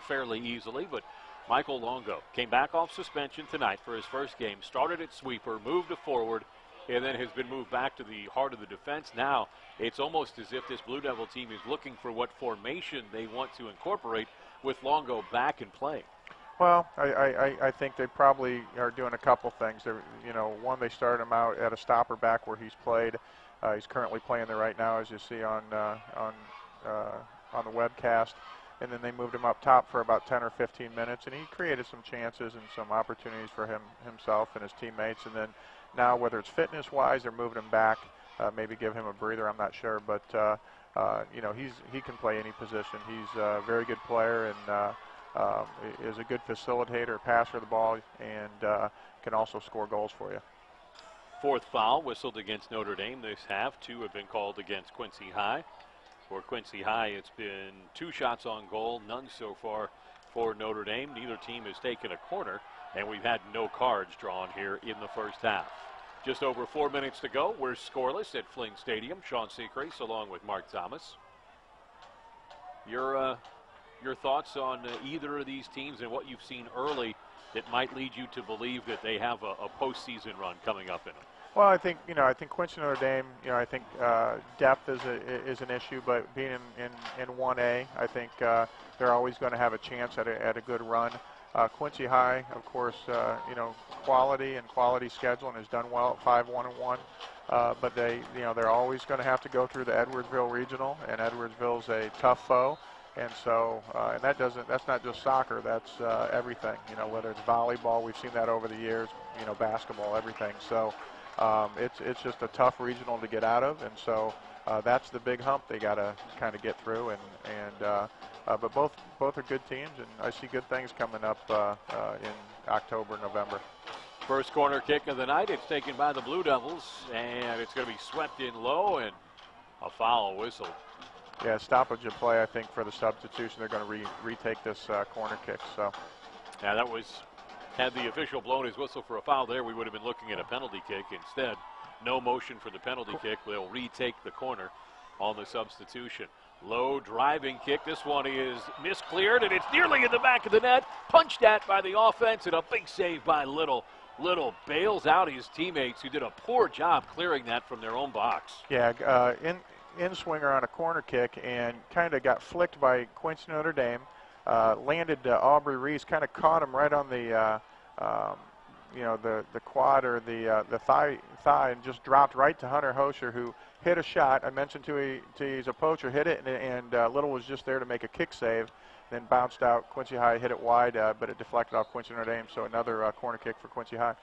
Speaker 5: fairly easily. But Michael Longo came back off suspension tonight for his first game, started at sweeper, moved to forward, and then has been moved back to the heart of the defense. Now it's almost as if this Blue Devil team is looking for what formation they want to incorporate with Longo back and playing.
Speaker 6: Well, I think they probably are doing a couple things. You know, one, they started him out at a stopper back where he's played. He's currently playing there right now, as you see on the webcast. And then they moved him up top for about 10 or 15 minutes, and he created some chances and some opportunities for himself and his teammates. And then now, whether it's fitness-wise, they're moving him back, maybe give him a breather, I'm not sure. But, you know, he can play any position. He's a very good player and is a good facilitator, passer of the ball, and can also score goals for you.
Speaker 5: Fourth foul whistled against Notre Dame this half. 2 have been called against Quincy High. For Quincy High, it's been 2 shots on goal, none so far for Notre Dame. Neither team has taken a corner, and we've had no cards drawn here in the first half. Just over 4 minutes to go. We're scoreless at Flynn Stadium. Sean Seacrest along with Mark Thomas. Your thoughts on either of these teams and what you've seen early that might lead you to believe that they have a postseason run coming up in them?
Speaker 6: Well, I think Quincy Notre Dame. You know, I think depth is an issue, but being in 1A, I think they're always going to have a chance at a good run. Quincy High, of course, you know, quality schedule and has done well at 5-1-1. But they're always going to have to go through the Edwardsville Regional, and Edwardsville's a tough foe. And so, and that's not just soccer, that's everything. You know, whether it's volleyball, we've seen that over the years. You know, basketball, everything. So. It's just a tough regional to get out of, and so that's the big hump they got to kind of get through. But both are good teams, and I see good things coming up in October, November.
Speaker 5: First corner kick of the night. It's taken by the Blue Devils, and it's going to be swept in low, and a foul whistle.
Speaker 6: Yeah, stoppage of play, I think, for the substitution. They're going to retake this corner kick. So.
Speaker 5: Yeah, that was. Had the official blown his whistle for a foul there, we would have been looking at a penalty kick. Instead, no motion for the penalty kick. They'll retake the corner on the substitution. Low driving kick. This one is miscleared, and it's nearly in the back of the net. Punched at by the offense, and a big save by Little. Little bails out his teammates who did a poor job clearing that from their own box.
Speaker 6: Yeah, in swinger on a corner kick and kind of got flicked by Quincy Notre Dame. Landed Aubrey Reese, kind of caught him right on the the quad or the thigh, and just dropped right to Hunter Hosher, who hit a shot. I mentioned to he's a poacher, hit it, and Little was just there to make a kick save, then bounced out. Quincy High hit it wide, but it deflected off Quincy Notre Dame, so another corner kick for Quincy High.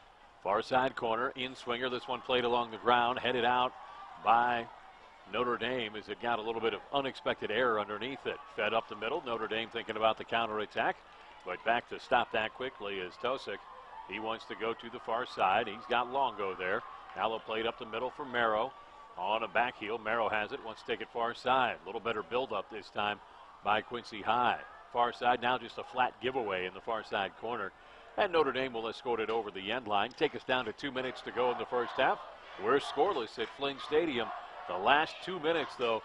Speaker 5: Far side corner, in swinger. This one played along the ground, headed out by Notre Dame as it got a little bit of unexpected error underneath it. Fed up the middle. Notre Dame thinking about the counterattack, but back to stop that quickly is Tosick. He wants to go to the far side. He's got Longo there. Now they'll play it up the middle for Merrow. On a back heel, Merrow has it, wants to take it far side. A little better build-up this time by Quincy High. Far side now just a flat giveaway in the far side corner. And Notre Dame will escort it over the end line. Take us down to 2 minutes to go in the first half. We're scoreless at Flynn Stadium. The last 2 minutes, though,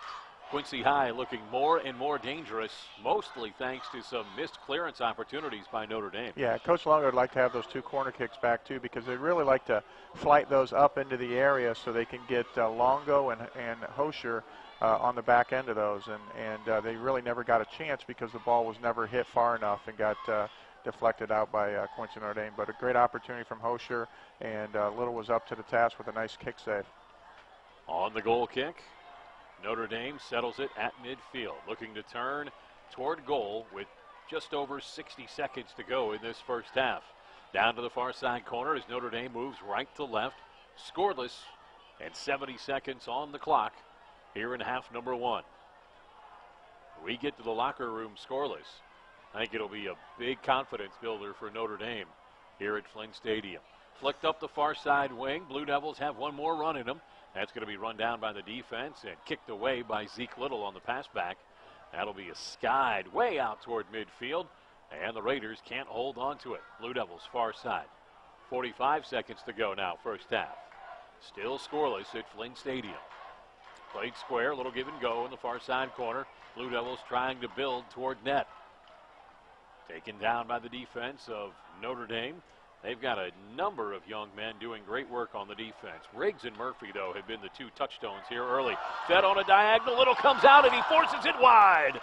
Speaker 5: Quincy High looking more and more dangerous, mostly thanks to some missed clearance opportunities by Notre Dame.
Speaker 6: Yeah, Coach Longo would like to have those 2 corner kicks back, too, because they really like to flight those up into the area so they can get Longo and Hosher on the back end of those. And they really never got a chance because the ball was never hit far enough and got deflected out by Quincy Notre Dame. But a great opportunity from Hosher, and Little was up to the task with a nice kick save.
Speaker 5: On the goal kick, Notre Dame settles it at midfield, looking to turn toward goal with just over 60 seconds to go in this first half. Down to the far side corner as Notre Dame moves right to left, scoreless, and 70 seconds on the clock here in half number 1. We get to the locker room scoreless. I think it'll be a big confidence builder for Notre Dame here at Flynn Stadium. Flicked up the far side wing. Blue Devils have one more run in them. That's going to be run down by the defense and kicked away by Zeke Little on the pass back. That'll be a skied way out toward midfield, and the Raiders can't hold on to it. Blue Devils far side. 45 seconds to go now, first half. Still scoreless at Flynn Stadium. Played square, a little give and go in the far side corner. Blue Devils trying to build toward net. Taken down by the defense of Notre Dame. They've got a number of young men doing great work on the defense. Riggs and Murphy, though, have been the 2 touchstones here early. Fed on a diagonal. Little comes out, and he forces it wide.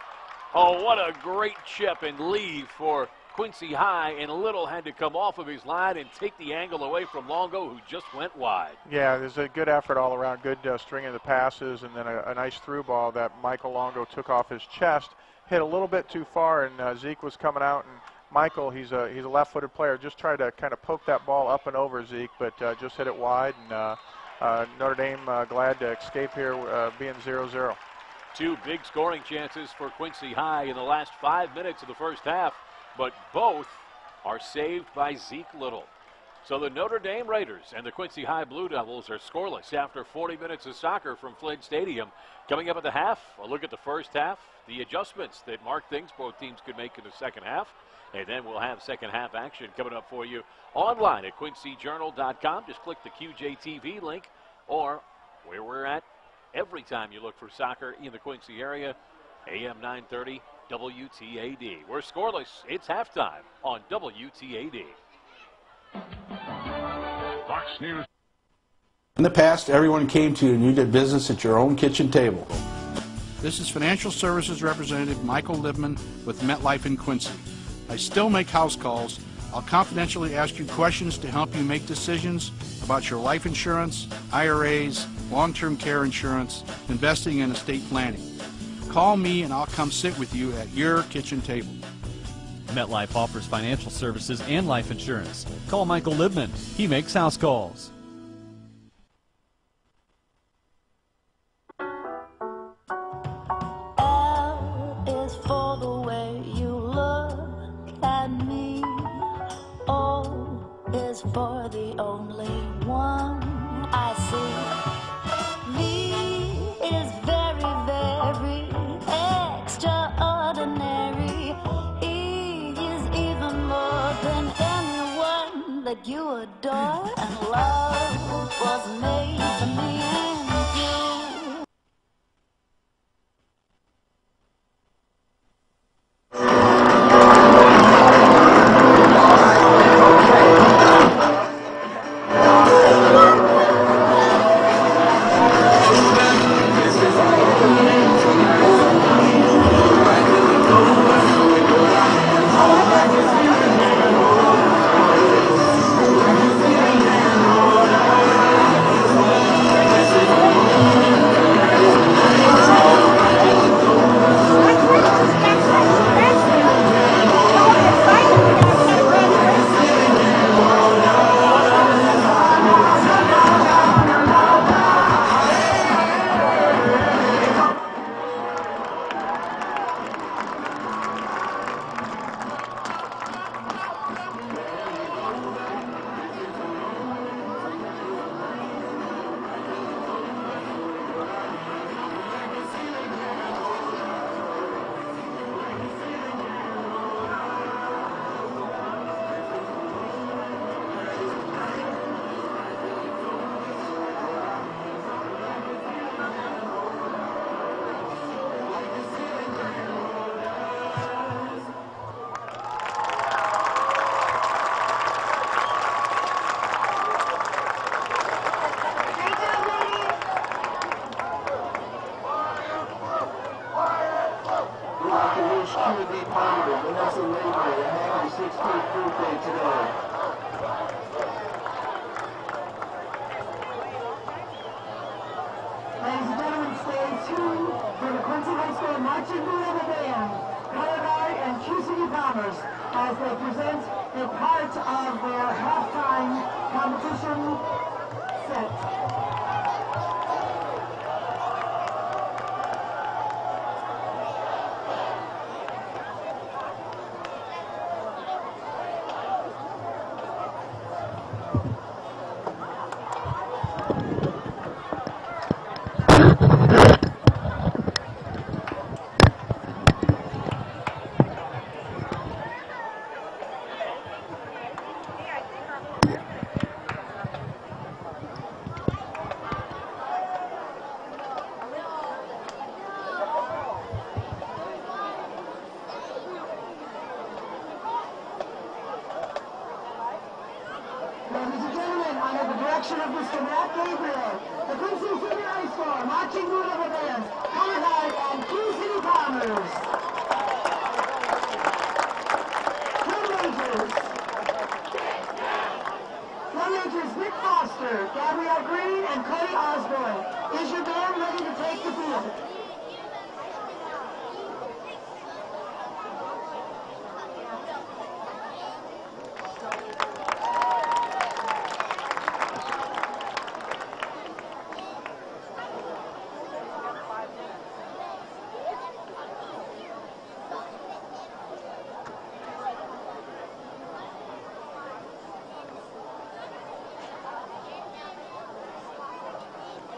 Speaker 5: Oh, what a great chip and leave for Quincy High, and Little had to come off of his line and take the angle away from Longo, who just went wide.
Speaker 6: Yeah, there's a good effort all around, good string of the passes, and then a nice through ball that Michael Longo took off his chest. Hit a little bit too far, and Zeke was coming out, and Michael, he's a left-footed player, just tried to kind of poke that ball up and over Zeke, but just hit it wide, and Notre Dame glad to escape here being 0-0.
Speaker 5: 2 big scoring chances for Quincy High in the last 5 minutes of the first half, but both are saved by Zeke Little. So the Notre Dame Raiders and the Quincy High Blue Devils are scoreless after 40 minutes of soccer from Flynn Stadium. Coming up at the half, a look at the first half, the adjustments that mark things both teams could make in the second half. And then we'll have second half action coming up for you online at quincyjournal.com. Just click the QJTV link, or where we're at every time you look for soccer in the Quincy area, AM 930 WTAD. We're scoreless. It's halftime on WTAD.
Speaker 7: Fox News.
Speaker 1: In the past, everyone came to you and you did business at your own kitchen table.
Speaker 2: This is Financial Services Representative Michael Libman with MetLife in Quincy. I still make house calls. I'll confidentially ask you questions to help you make decisions about your life insurance, IRAs, long-term care insurance, investing, and estate planning. Call me and I'll come sit with you at your kitchen table.
Speaker 3: MetLife offers financial services and life insurance. Call Michael Libman. He makes house calls.
Speaker 4: L is for the way you look at me. O is for the only one I see. V is very, very extraordinary. E is even more than anyone that you adore. And love was made for me and you.
Speaker 7: QND Palmer, Vanessa Lavery, and having her 16th birthday today.
Speaker 8: Ladies and gentlemen, stage 2 for the Quincy High School Marching Band Band, Color Guard and Q City Bombers, as they present a part of their halftime competition set. Ladies and gentlemen, under the direction of Mr. Matt Gabriel, the Quincy City High School Marching Band Band, Color Guard and Q City Bombers. Drum majors Nick Foster, Gabrielle Green, and Cody Osborne. Is your band ready to take the field?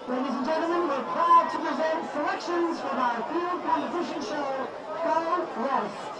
Speaker 8: Ladies and gentlemen, we're proud to present selections from our field competition show, Go West.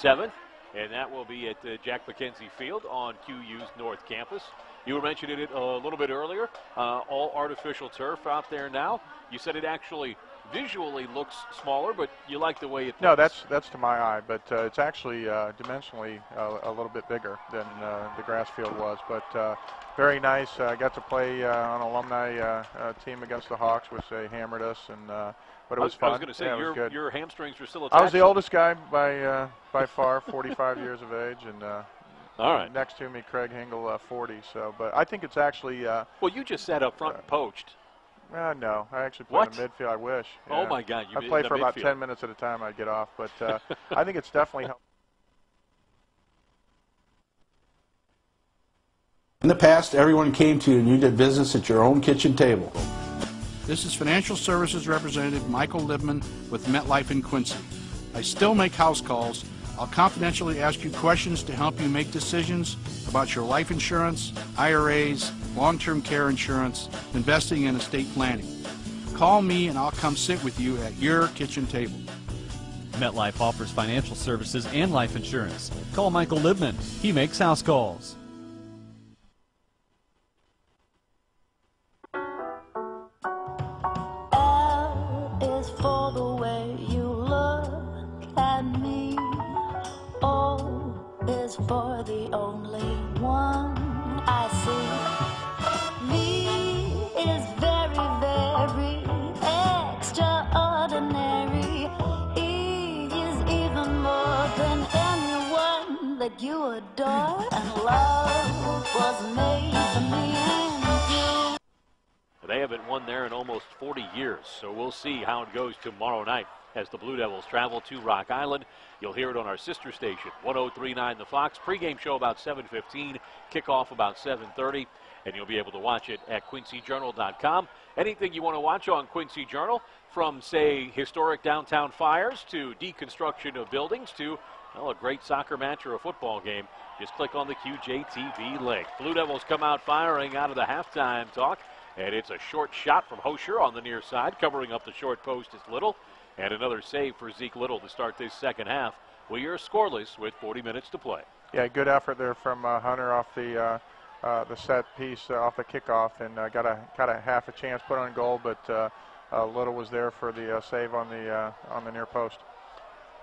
Speaker 5: Seventh, and that will be at Jack McKenzie Field on QU's North Campus. You were mentioning it a little bit earlier, all artificial turf out there now. You said it actually visually looks smaller, but you like the way it looks.
Speaker 6: No, that's to my eye, but it's actually dimensionally a little bit bigger than the grass field was. But very nice. I got to play on an alumni team against the Hawks, which they hammered us, and but it was fun.
Speaker 5: I was going to say,
Speaker 6: yeah,
Speaker 5: your hamstrings were still attached.
Speaker 6: I was the oldest guy by far, 45 years of age, and
Speaker 5: all right.
Speaker 6: Next to me, Craig Hingle, 40. So, but I think it's actually.
Speaker 5: Well, you just sat up front and poached.
Speaker 6: No, I actually play in the midfield. I wish. Yeah.
Speaker 5: Oh my God!
Speaker 6: I play for about 10 minutes at a time. I'd get off, but I think it's definitely helped.
Speaker 1: In the past, everyone came to you and you did business at your own kitchen table.
Speaker 2: This is Financial Services Representative Michael Libman with MetLife in Quincy. I still make house calls. I'll confidentially ask you questions to help you make decisions about your life insurance, IRAs, long-term care insurance, investing and estate planning. Call me and I'll come sit with you at your kitchen table.
Speaker 3: MetLife offers financial services and life insurance. Call Michael Libman. He makes house calls.
Speaker 4: L is for the way you look at me. O is for the only one I see. V is very, very extraordinary. E is even more than anyone that you adore. And love was made for me and you.
Speaker 5: They haven't won there in almost 40 years, so we'll see how it goes tomorrow night as the Blue Devils travel to Rock Island. You'll hear it on our sister station, 103.9 The Fox. Pre-game show about 7:15, kickoff about 7:30, and you'll be able to watch it at QuincyJournal.com. Anything you want to watch on Quincy Journal, from, say, historic downtown fires to deconstruction of buildings to, well, a great soccer match or a football game, just click on the QJTV link. Blue Devils come out firing out of the halftime talk. And it's a short shot from Hosher on the near side. Covering up the short post is Little. And another save for Zeke Little to start this second half. We are scoreless with 40 minutes to play.
Speaker 6: Yeah, good effort there from Hunter off the set piece, off the kickoff, and got a half a chance put on goal, but Little was there for the save on the near post.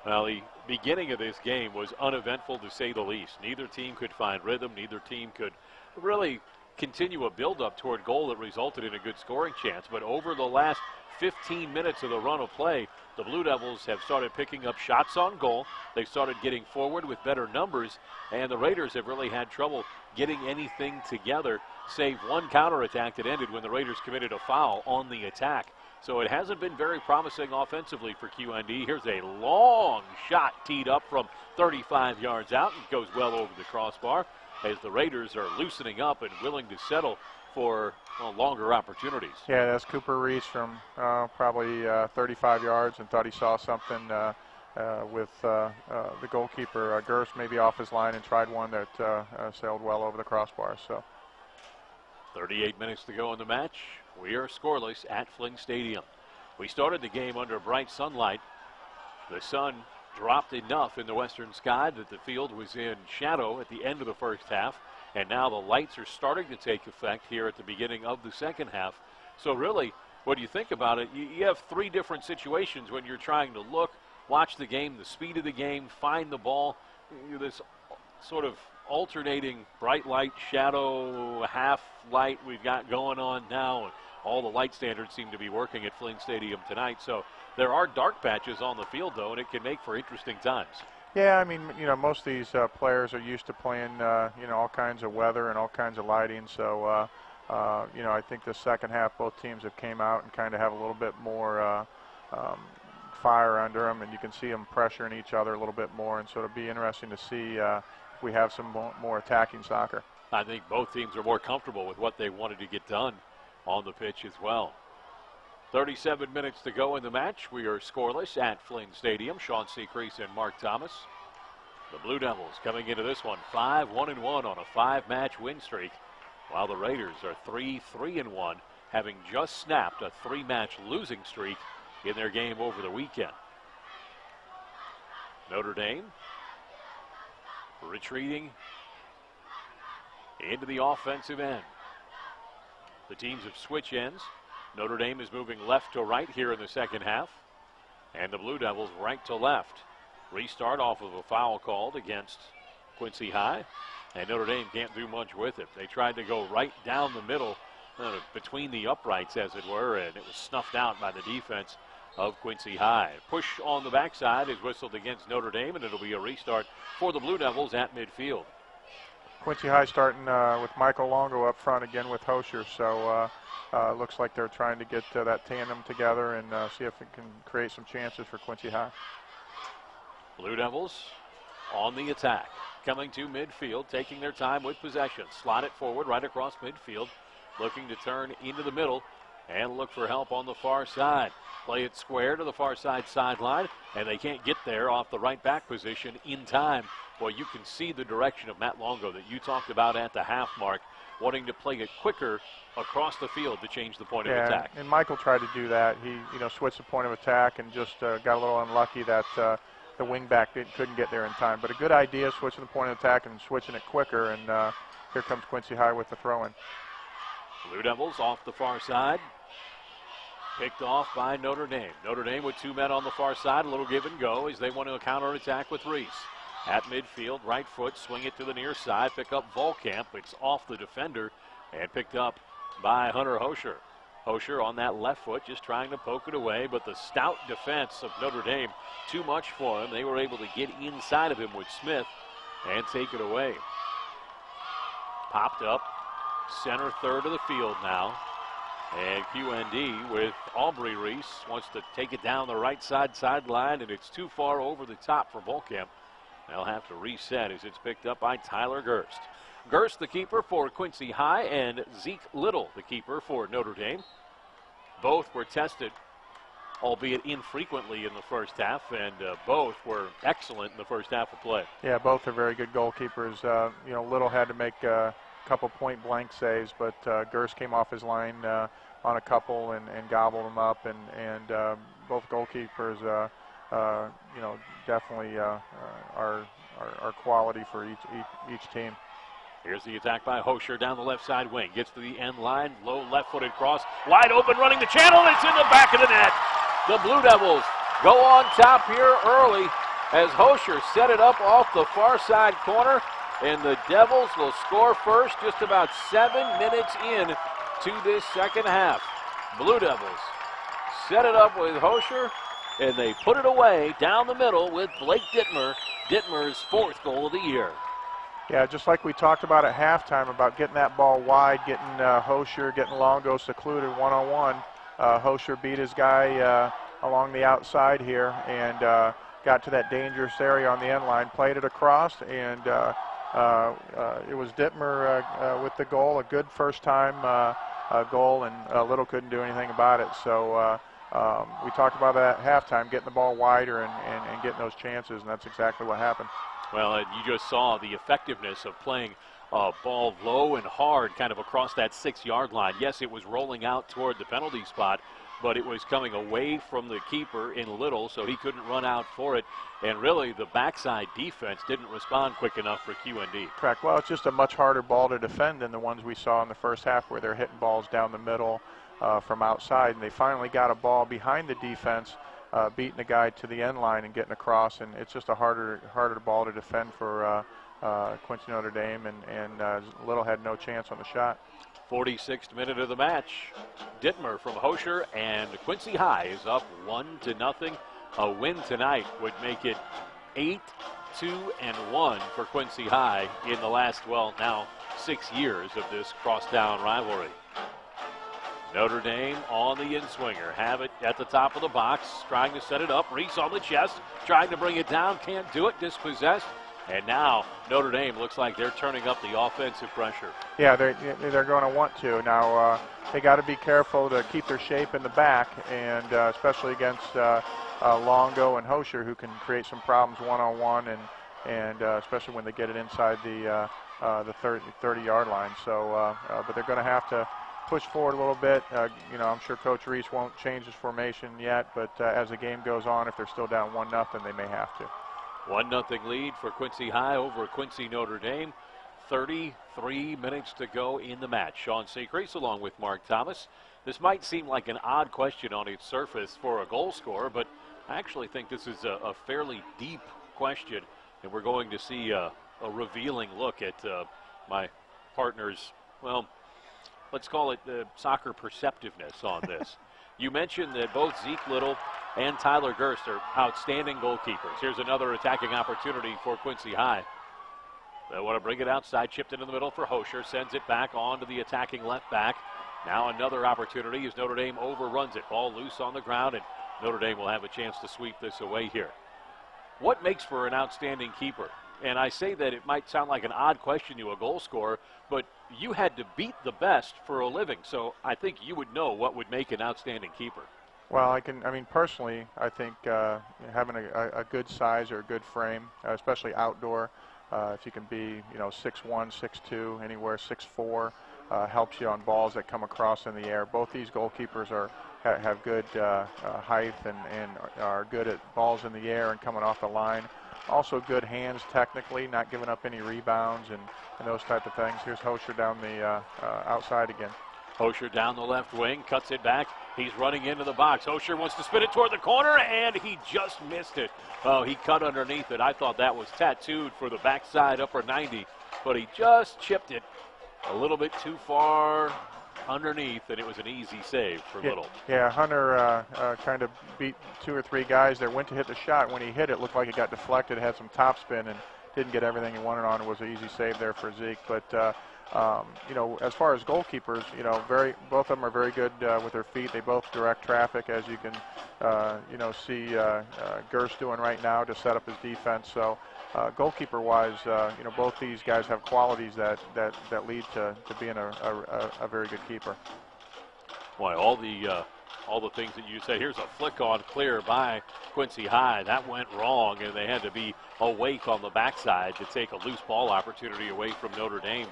Speaker 5: Well, the beginning of this game was uneventful to say the least. Neither team could find rhythm. Neither team could really continue a build-up toward goal that resulted in a good scoring chance. But over the last 15 minutes of the run of play, the Blue Devils have started picking up shots on goal. They started getting forward with better numbers, and the Raiders have really had trouble getting anything together, save one counterattack that ended when the Raiders committed a foul on the attack. So it hasn't been very promising offensively for QND. Here's a long shot teed up from 35 yards out and goes well over the crossbar, as the Raiders are loosening up and willing to settle for longer opportunities.
Speaker 6: Yeah, that's Cooper Reese from probably 35 yards, and thought he saw something with the goalkeeper, Gerst, maybe off his line, and tried one that sailed well over the crossbar. So
Speaker 5: 38 minutes to go in the match. We are scoreless at Flynn Stadium. We started the game under bright sunlight. The sun dropped enough in the western sky that the field was in shadow at the end of the first half. And now the lights are starting to take effect here at the beginning of the second half. So really, when you think about it, you have three different situations when you're trying to look, watch the game, the speed of the game, find the ball. This sort of alternating bright light, shadow, half light we've got going on now. And all the light standards seem to be working at Flynn Stadium tonight. So there are dark patches on the field, though, and it can make for interesting times.
Speaker 6: yeah, I mean, most of these players are used to playing, all kinds of weather and all kinds of lighting. So, I think the second half, both teams have came out and kind of have a little bit more fire under them, and you can see them pressuring each other a little bit more. And so it'll be interesting to see if we have some more attacking soccer.
Speaker 5: I think both teams are more comfortable with what they wanted to get done on the pitch as well. 37 minutes to go in the match. We are scoreless at Flynn Stadium. Sean Seacrease and Mark Thomas. The Blue Devils coming into this one 5-1-1 on a 5-match win streak, while the Raiders are 3-3-1, having just snapped a 3-match losing streak in their game over the weekend. Notre Dame retreating into the offensive end. The teams have switch ends. Notre Dame is moving left to right here in the second half, and the Blue Devils right to left. Restart off of a foul called against Quincy High, and Notre Dame can't do much with it. They tried to go right down the middle, between the uprights as it were, and it was snuffed out by the defense of Quincy High. Push on the backside is whistled against Notre Dame, and it'll be a restart for the Blue Devils at midfield.
Speaker 6: Quincy High starting with Michael Longo up front again with Hosher. So looks like they're trying to get that tandem together and see if it can create some chances for Quincy High.
Speaker 5: Blue Devils on the attack, coming to midfield, taking their time with possession. Slot it forward right across midfield, looking to turn into the middle and look for help on the far side. Play it square to the far side sideline, and they can't get there off the right back position in time. Well, you can see the direction of Matt Longo that you talked about at the half mark, wanting to play it quicker across the field to change the point of attack.
Speaker 6: And Michael tried to do that. He, switched the point of attack and just got a little unlucky that the wingback couldn't get there in time. But a good idea, switching the point of attack and switching it quicker. And here comes Quincy High with the throw-in.
Speaker 5: Blue Devils off the far side. Picked off by Notre Dame. Notre Dame with 2 men on the far side. A little give and go as they want to counterattack with Reese. At midfield, right foot, swing it to the near side, pick up Volkamp. It's off the defender and picked up by Hunter Hosher. Hosher on that left foot, just trying to poke it away, but the stout defense of Notre Dame, too much for him. They were able to get inside of him with Smith and take it away. Popped up, center third of the field now. And QND with Aubrey Reese wants to take it down the right sideline, and it's too far over the top for Volkamp. They'll have to reset as it's picked up by Tyler Gerst. Gerst, the keeper for Quincy High, and Zeke Little, the keeper for Notre Dame. Both were tested, albeit infrequently in the first half, and both were excellent in the first half of play.
Speaker 6: Yeah, both are very good goalkeepers. Little had to make a couple point-blank saves, but Gerst came off his line on a couple and gobbled them up, and both goalkeepers definitely are quality for each team.
Speaker 5: Here's the attack by Hosher down the left side wing. Gets to the end line, low left-footed cross, wide open, running the channel, and it's in the back of the net. The Blue Devils go on top here early as Hosher set it up off the far side corner, and the Devils will score first just about 7 minutes in to this second half. Blue Devils set it up with Hosher, and they put it away down the middle with Blake Dittmer. Dittmer's 4th goal of the year.
Speaker 6: Yeah, just like we talked about at halftime about getting that ball wide, getting Hosher, getting Longo secluded one-on-one. Hosher beat his guy along the outside here and got to that dangerous area on the end line, played it across, and it was Dittmer with the goal, a good first-time goal, and Little couldn't do anything about it. So we talked about that at halftime, getting the ball wider and getting those chances, and that's exactly what happened.
Speaker 5: Well, you just saw the effectiveness of playing ball low and hard kind of across that 6-yard line. Yes, it was rolling out toward the penalty spot, but it was coming away from the keeper in Little, so he couldn't run out for it. And really, the backside defense didn't respond quick enough for QND.
Speaker 6: Correct. Well, it's just a much harder ball to defend than the ones we saw in the first half where they're hitting balls down the middle from outside. And they finally got a ball behind the defense, beating the guy to the end line and getting across. And it's just a harder ball to defend for Quincy Notre Dame. And Little had no chance on the shot.
Speaker 5: 46th minute of the match. Dittmer from Hosher, and Quincy High is up 1-0. A win tonight would make it 8-2-1 for Quincy High in the last, well, now 6 years of this crosstown rivalry. Notre Dame on the in-swinger. Have it at the top of the box, trying to set it up. Reese on the chest, trying to bring it down. Can't do it, dispossessed. And now Notre Dame looks like they're turning up the offensive pressure.
Speaker 6: Yeah, they're going to want to. Now, they got to be careful to keep their shape in the back, and especially against Longo and Hosher, who can create some problems one-on-one, and especially when they get it inside the 30-yard line. So, but they're going to have to push forward a little bit. I'm sure Coach Reese won't change his formation yet, but as the game goes on, if they're still down 1-0, they may have to.
Speaker 5: 1-0 lead for Quincy High over Quincy Notre Dame. 33 minutes to go in the match. Sean Secrease along with Mark Thomas. This might seem like an odd question on its surface for a goal scorer, but I actually think this is a fairly deep question, and we're going to see a revealing look at my partner's, well, let's call it soccer perceptiveness on this. You mentioned that both Zeke Little and Tyler Gerst are outstanding goalkeepers. Here's another attacking opportunity for Quincy High. They want to bring it outside, chipped into the middle for Hosher, sends it back on to the attacking left back. Now another opportunity as Notre Dame overruns it. Ball loose on the ground, and Notre Dame will have a chance to sweep this away here. What makes for an outstanding keeper? And I say that it might sound like an odd question to a goal scorer, but you had to beat the best for a living, so I think you would know what would make an outstanding keeper.
Speaker 6: Well, personally, I think having a good size or a good frame, especially outdoor, if you can be, 6'1", 6'2", anywhere 6'4", helps you on balls that come across in the air. Both these goalkeepers have good height and are good at balls in the air and coming off the line. Also good hands technically, not giving up any rebounds and those type of things. Here's Hosher down the outside again.
Speaker 5: Hosher down the left wing, cuts it back. He's running into the box. Hosher wants to spin it toward the corner, and he just missed it. Oh, he cut underneath it. I thought that was tattooed for the backside upper 90, but he just chipped it a little bit too far underneath, and it was an easy save for Little.
Speaker 6: Yeah, Hunter kind of beat 2 or 3 guys there, went to hit the shot. When he hit it, looked like it got deflected, had some topspin, and didn't get everything he wanted on. It was an easy save there for Zeke. But, as far as goalkeepers, both of them are very good with their feet. They both direct traffic, as you can, see Gerst doing right now to set up his defense. So, goalkeeper-wise, both these guys have qualities that lead to being a very good keeper.
Speaker 5: Boy, all the things that you say. Here's a flick on clear by Quincy High. That went wrong, and they had to be awake on the backside to take a loose ball opportunity away from Notre Dame.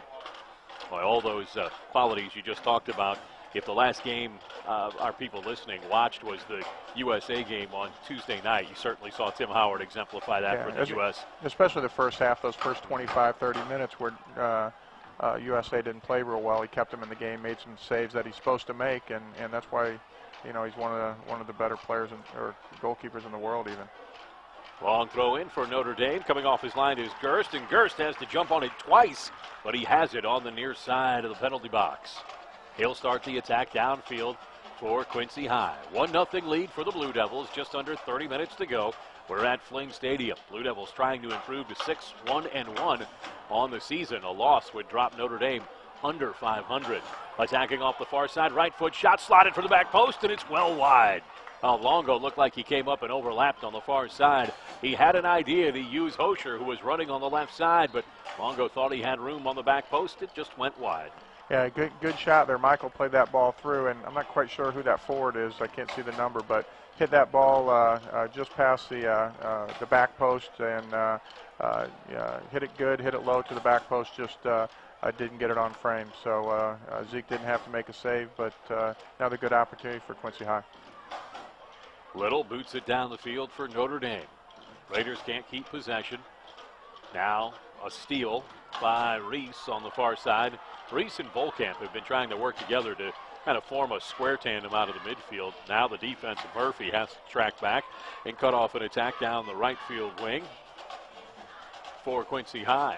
Speaker 5: Boy, all those qualities you just talked about. If the last game our people listening watched was the USA game on Tuesday night, you certainly saw Tim Howard exemplify that for the U.S.
Speaker 6: Especially the first half, those first 25, 30 minutes where USA didn't play real well. He kept them in the game, made some saves that he's supposed to make, and that's why he's one of the better players or goalkeepers in the world even.
Speaker 5: Long throw in for Notre Dame. Coming off his line is Gerst, and Gerst has to jump on it twice, but he has it on the near side of the penalty box. He'll start the attack downfield for Quincy High. 1-0 lead for the Blue Devils, just under 30 minutes to go. We're at Fling Stadium. Blue Devils trying to improve to 6-1-1 on the season. A loss would drop Notre Dame under 500. Attacking off the far side, right foot shot slotted for the back post, and it's well wide. Longo looked like he came up and overlapped on the far side. He had an idea to use Hosher, who was running on the left side, but Longo thought he had room on the back post. It just went wide.
Speaker 6: Yeah, good shot there. Michael played that ball through, and I'm not quite sure who that forward is. I can't see the number, but hit that ball just past the back post and yeah, hit it good, hit it low to the back post. Just didn't get it on frame. So Zeke didn't have to make a save, but another good opportunity for Quincy High.
Speaker 5: Little boots it down the field for Notre Dame. Raiders can't keep possession. Now a steal by Reese on the far side. Reese and Volkamp have been trying to work together to kind of form a square tandem out of the midfield. Now the defense of Murphy has to track back and cut off an attack down the right field wing for Quincy High.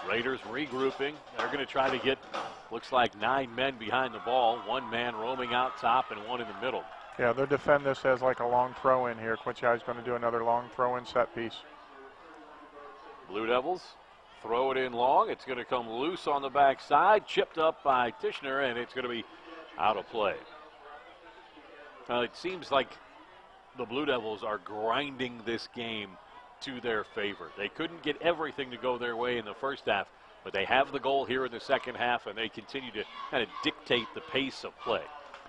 Speaker 5: Raiders regrouping. They're going to try to get, looks like 9 men behind the ball. 1 man roaming out top and 1 in the middle.
Speaker 6: Yeah, they'll defend this as like a long throw in here. Quincy High is going to do another long throw in set piece.
Speaker 5: Blue Devils throw it in long. It's going to come loose on the backside, chipped up by Tishner, and it's going to be out of play. It seems like the Blue Devils are grinding this game to their favor. They couldn't get everything to go their way in the first half, but they have the goal here in the second half, and they continue to kind of dictate the pace of play.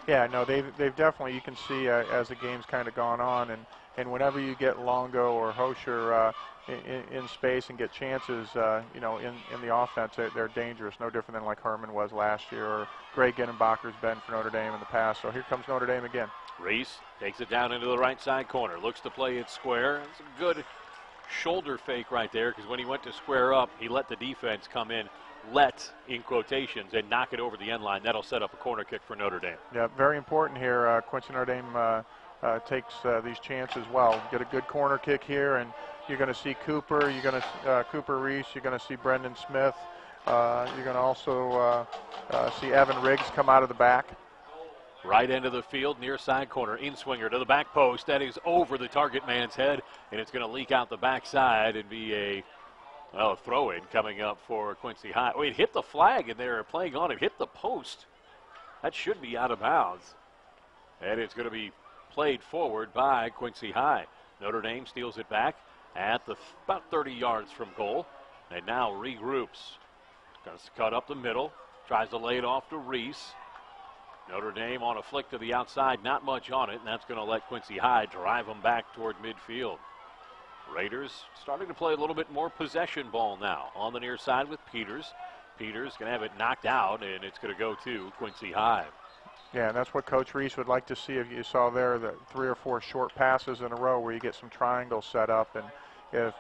Speaker 6: Yeah, no, they've definitely, you can see as the game's kind of gone on, and whenever you get Longo or Hosher in space and get chances, you know, in the offense, they're dangerous. No different than like Herman was last year, or Greg Ginenbacher's been for Notre Dame in the past. So here comes Notre Dame again.
Speaker 5: Reese takes it down into the right side corner, looks to play it square. It's a good shoulder fake right there, because when he went to square up, he let the defense come in, in quotations, and knock it over the end line. That'll set up a corner kick for Notre Dame.
Speaker 6: Yeah, very important here. Quincy Notre Dame takes these chances well. Get a good corner kick here, and you're going to see Cooper. You're going to Cooper Reese. You're going to see Brendan Smith. You're going to also see Evan Riggs come out of the back.
Speaker 5: Right end of the field, near side corner, in swinger to the back post. That is over the target man's head, and it's going to leak out the backside and be a throw-in coming up for Quincy High. Oh, it hit the flag, and they're playing on it. Hit the post. That should be out of bounds. And it's going to be played forward by Quincy High. Notre Dame steals it back at about 30 yards from goal. And now regroups. Going to cut up the middle. Tries to lay it off to Reese. Notre Dame on a flick to the outside. Not much on it, and that's going to let Quincy High drive them back toward midfield. Raiders starting to play a little bit more possession ball now on the near side with Peters. Peters going to have it knocked out, and it's going to go to Quincy High.
Speaker 6: Yeah, and that's what Coach Reese would like to see. If you saw there the 3 or 4 short passes in a row where you get some triangles set up, and if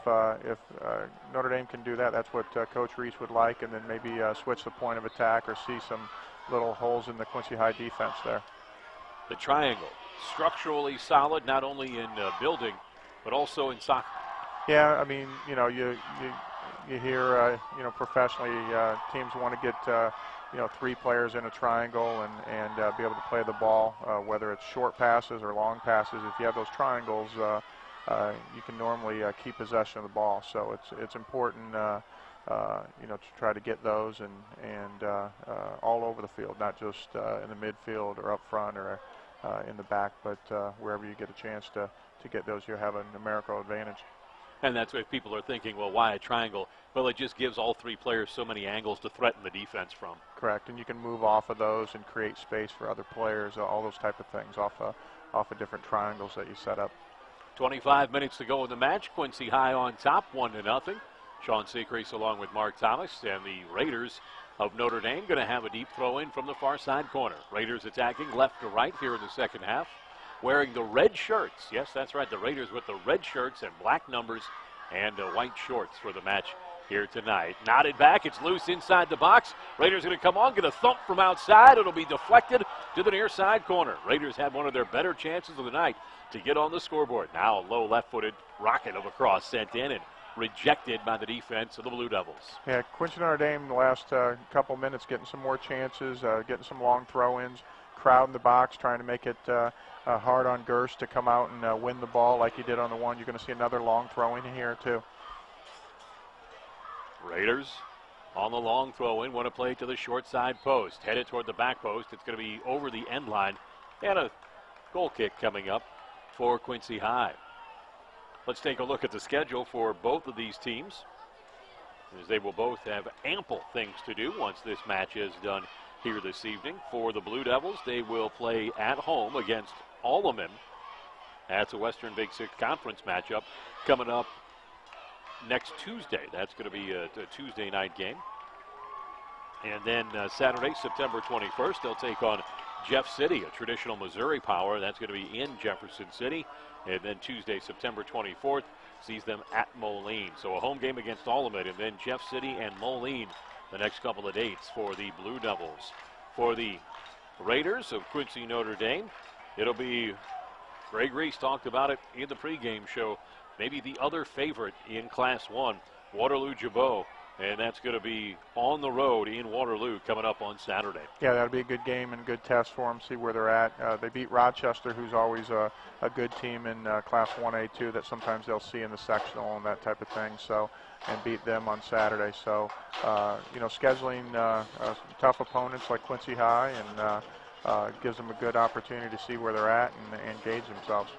Speaker 6: Notre Dame can do that, that's what Coach Reese would like, and then maybe switch the point of attack or see some little holes in the Quincy High defense there.
Speaker 5: The triangle, structurally solid, not only in building, but also in soccer.
Speaker 6: Yeah, I mean, you know, you hear, you know, professionally teams want to get, you know, 3 players in a triangle and be able to play the ball, whether it's short passes or long passes. If you have those triangles, you can normally keep possession of the ball. So it's important, you know, to try to get those and all over the field, not just in the midfield or up front or in the back, but wherever you get a chance to get those, you have a numerical advantage.
Speaker 5: And that's what people are thinking, well, why a triangle? Well, it just gives all 3 players so many angles to threaten the defense from.
Speaker 6: Correct, and you can move off of those and create space for other players, all those type of things off of different triangles that you set up.
Speaker 5: 25 minutes to go in the match. Quincy High on top, 1-0. Sean Secrease along with Mark Thomas, and the Raiders of Notre Dame going to have a deep throw in from the far side corner. Raiders attacking left to right here in the second half, wearing the red shirts. Yes, that's right, the Raiders with the red shirts and black numbers and white shorts for the match here tonight. Knotted back, it's loose inside the box. Raiders going to come on, get a thump from outside. It'll be deflected to the near side corner. Raiders had one of their better chances of the night to get on the scoreboard. Now a low left-footed rocket of a cross sent in and rejected by the defense of the Blue Devils.
Speaker 6: Yeah, Quincy Notre Dame the last couple minutes getting some more chances, getting some long throw-ins, crowding the box, trying to make it hard on Gerst to come out and win the ball like he did on the one. You're going to see another long throw in here too.
Speaker 5: Raiders on the long throw in. Want to play to the short side post. Headed toward the back post. It's going to be over the end line. And a goal kick coming up for Quincy High. Let's take a look at the schedule for both of these teams, as they will both have ample things to do once this match is done here this evening. For the Blue Devils, they will play at home against Alleman. That's a Western Big Six Conference matchup coming up next Tuesday. That's going to be a Tuesday night game. And then Saturday, September 21st, they'll take on Jeff City, a traditional Missouri power. That's going to be in Jefferson City. And then Tuesday, September 24th, sees them at Moline. So a home game against Alleman, and then Jeff City and Moline the next couple of dates for the Blue Devils. For the Raiders of Quincy Notre Dame, it'll be, Greg Reese talked about it in the pregame show, maybe the other favorite in Class 1, Waterloo-Jabot. And that's going to be on the road in Waterloo coming up on Saturday.
Speaker 6: Yeah, that'll be a good game and good test for them, see where they're at. They beat Rochester, who's always a good team in Class 1A too, that sometimes they'll see in the sectional and that type of thing, so, and beat them on Saturday. So, scheduling tough opponents like Quincy High and gives them a good opportunity to see where they're at and engage themselves.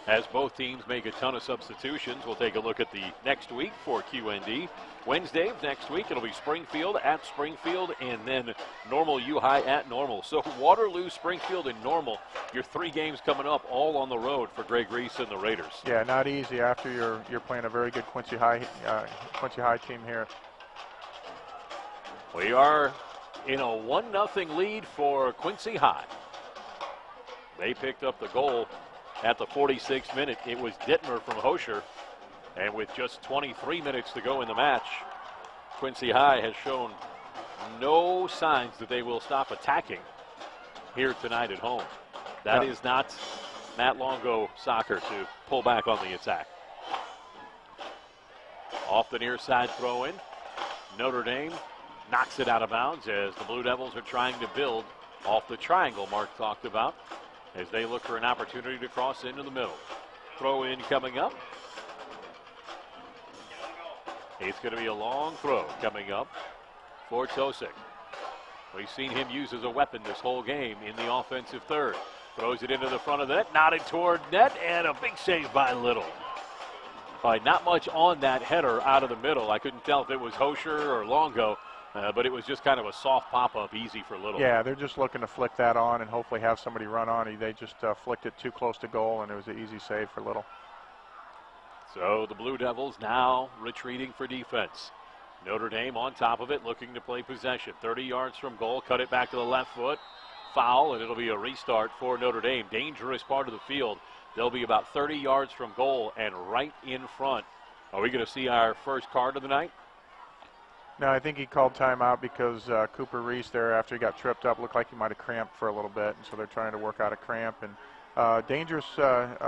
Speaker 5: As both teams make a ton of substitutions, we'll take a look at the next week for QND. Wednesday of next week, it'll be Springfield at Springfield, and then Normal U-High at Normal. So Waterloo, Springfield, and Normal, your 3 games coming up, all on the road for Greg Reese and the Raiders.
Speaker 6: Yeah, not easy after you're playing a very good Quincy High team here.
Speaker 5: We are in a 1-0 lead for Quincy High. They picked up the goal at the 46th minute. It was Dittmer from Hosher. And with just 23 minutes to go in the match, Quincy High has shown no signs that they will stop attacking here tonight at home. That is not Matt Longo soccer to pull back on the attack. Off the near side throw in. Notre Dame knocks it out of bounds as the Blue Devils are trying to build off the triangle Mark talked about as they look for an opportunity to cross into the middle. Throw in coming up. It's going to be a long throw coming up for Tosick. We've seen him use as a weapon this whole game in the offensive third. Throws it into the front of the net, nodded toward net, and a big save by Little. Not much on that header out of the middle. I couldn't tell if it was Hosher or Longo, but it was just kind of a soft pop-up, easy for Little.
Speaker 6: Yeah, they're just looking to flick that on and hopefully have somebody run on it. They just flicked it too close to goal, and it was an easy save for Little.
Speaker 5: So the Blue Devils now retreating for defense. Notre Dame on top of it, looking to play possession. 30 yards from goal, cut it back to the left foot. Foul, and it'll be a restart for Notre Dame. Dangerous part of the field. They'll be about 30 yards from goal and right in front. Are we going to see our first card of the night?
Speaker 6: No, I think he called timeout because Cooper Reese there, after he got tripped up, looked like he might have cramped for a little bit, and so they're trying to work out a cramp. And dangerous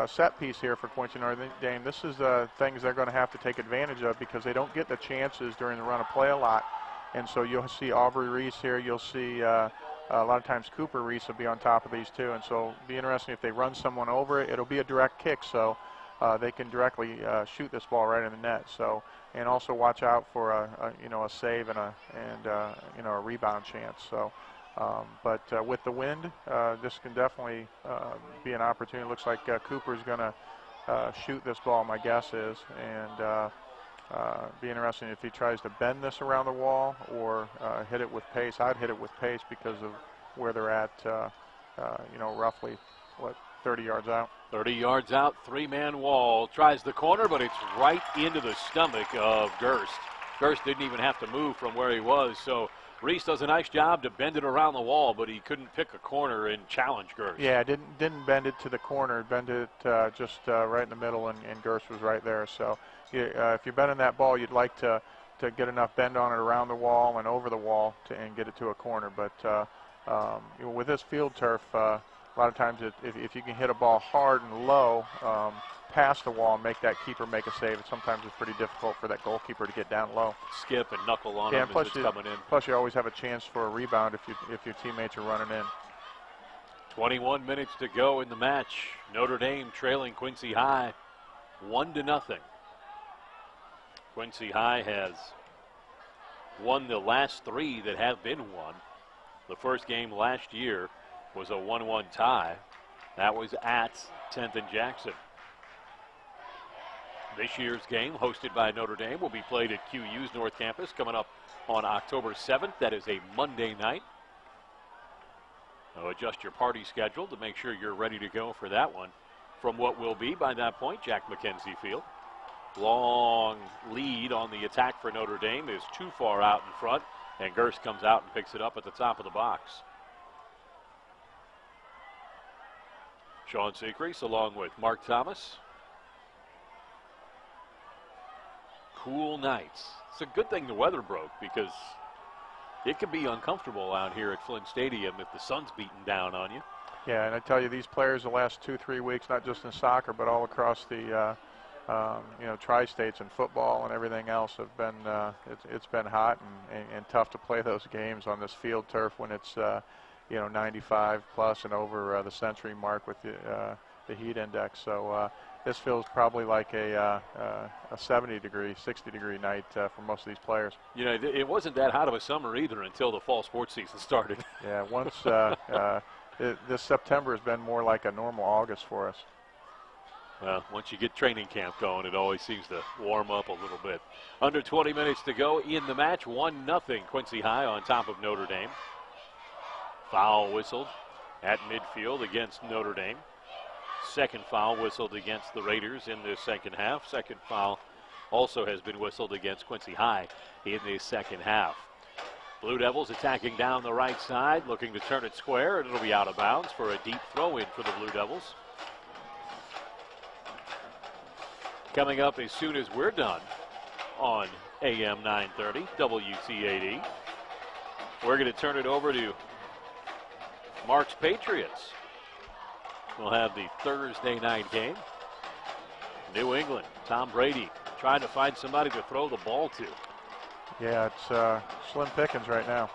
Speaker 6: set piece here for Quincy Notre Dame. This is things they're going to have to take advantage of because they don't get the chances during the run of play a lot. And so you'll see Aubrey Reese here. You'll see a lot of times Cooper Reese will be on top of these two. And so it'll be interesting if they run someone over it. It'll be a direct kick, so they can directly shoot this ball right in the net. So, and also watch out for a save and a rebound chance. So. But with the wind, this can definitely be an opportunity. Looks like Cooper's going to shoot this ball, my guess is, and be interesting if he tries to bend this around the wall or hit it with pace. I'd hit it with pace because of where they're at, roughly, 30 yards out. 30
Speaker 5: yards out, 3-man wall. Tries the corner, but it's right into the stomach of Gerst. Gerst didn't even have to move from where he was, so Reese does a nice job to bend it around the wall, but he couldn't pick a corner and challenge Gerst. Yeah, didn't bend it to the corner, bend it just right in the middle, and Gerst was right there. So if you're bending that ball, you'd like to get enough bend on it around the wall and over the wall and get it to a corner. But with this field turf, a lot of times if you can hit a ball hard and low, past the wall and make that keeper make a save. Sometimes it's pretty difficult for that goalkeeper to get down low. Skip and knuckle on him as it's coming in. Plus you always have a chance for a rebound if your teammates are running in. 21 minutes to go in the match. Notre Dame trailing Quincy High 1-0. Quincy High has won the last 3 that have been won. The first game last year was a 1-1 tie. That was at 10th and Jackson. This year's game, hosted by Notre Dame, will be played at QU's North Campus coming up on October 7th. That is a Monday night. So adjust your party schedule to make sure you're ready to go for that one from what will be, by that point, Jack McKenzie Field. Long lead on the attack for Notre Dame is too far out in front, and Gerst comes out and picks it up at the top of the box. Sean Secrease along with Mark Thomas. Cool nights. It's a good thing the weather broke because it can be uncomfortable out here at Flint Stadium if the sun's beating down on you.
Speaker 6: Yeah, and I tell you, these players the last 2-3 weeks, not just in soccer, but all across the tri-states and football and everything else have been it's been hot and tough to play those games on this field turf when it's 95 plus and over the century mark with the heat index. So this feels probably like a 70-degree, 60-degree night for most of these players.
Speaker 5: You know, it wasn't that hot of a summer either until the fall sports season started.
Speaker 6: Yeah, once this September has been more like a normal August for us.
Speaker 5: Well, once you get training camp going, it always seems to warm up a little bit. Under 20 minutes to go in the match. 1-0 Quincy High on top of Notre Dame. Foul whistled at midfield against Notre Dame. Second foul whistled against the Raiders in the second half. Second foul also has been whistled against Quincy High in the second half. Blue Devils attacking down the right side, looking to turn it square, and it'll be out of bounds for a deep throw-in for the Blue Devils. Coming up as soon as we're done on AM 930 WTAD, we're going to turn it over to Mark's Patriots. We'll have the Thursday night game. New England, Tom Brady trying to find somebody to throw the ball to.
Speaker 6: Yeah, it's slim pickings right now.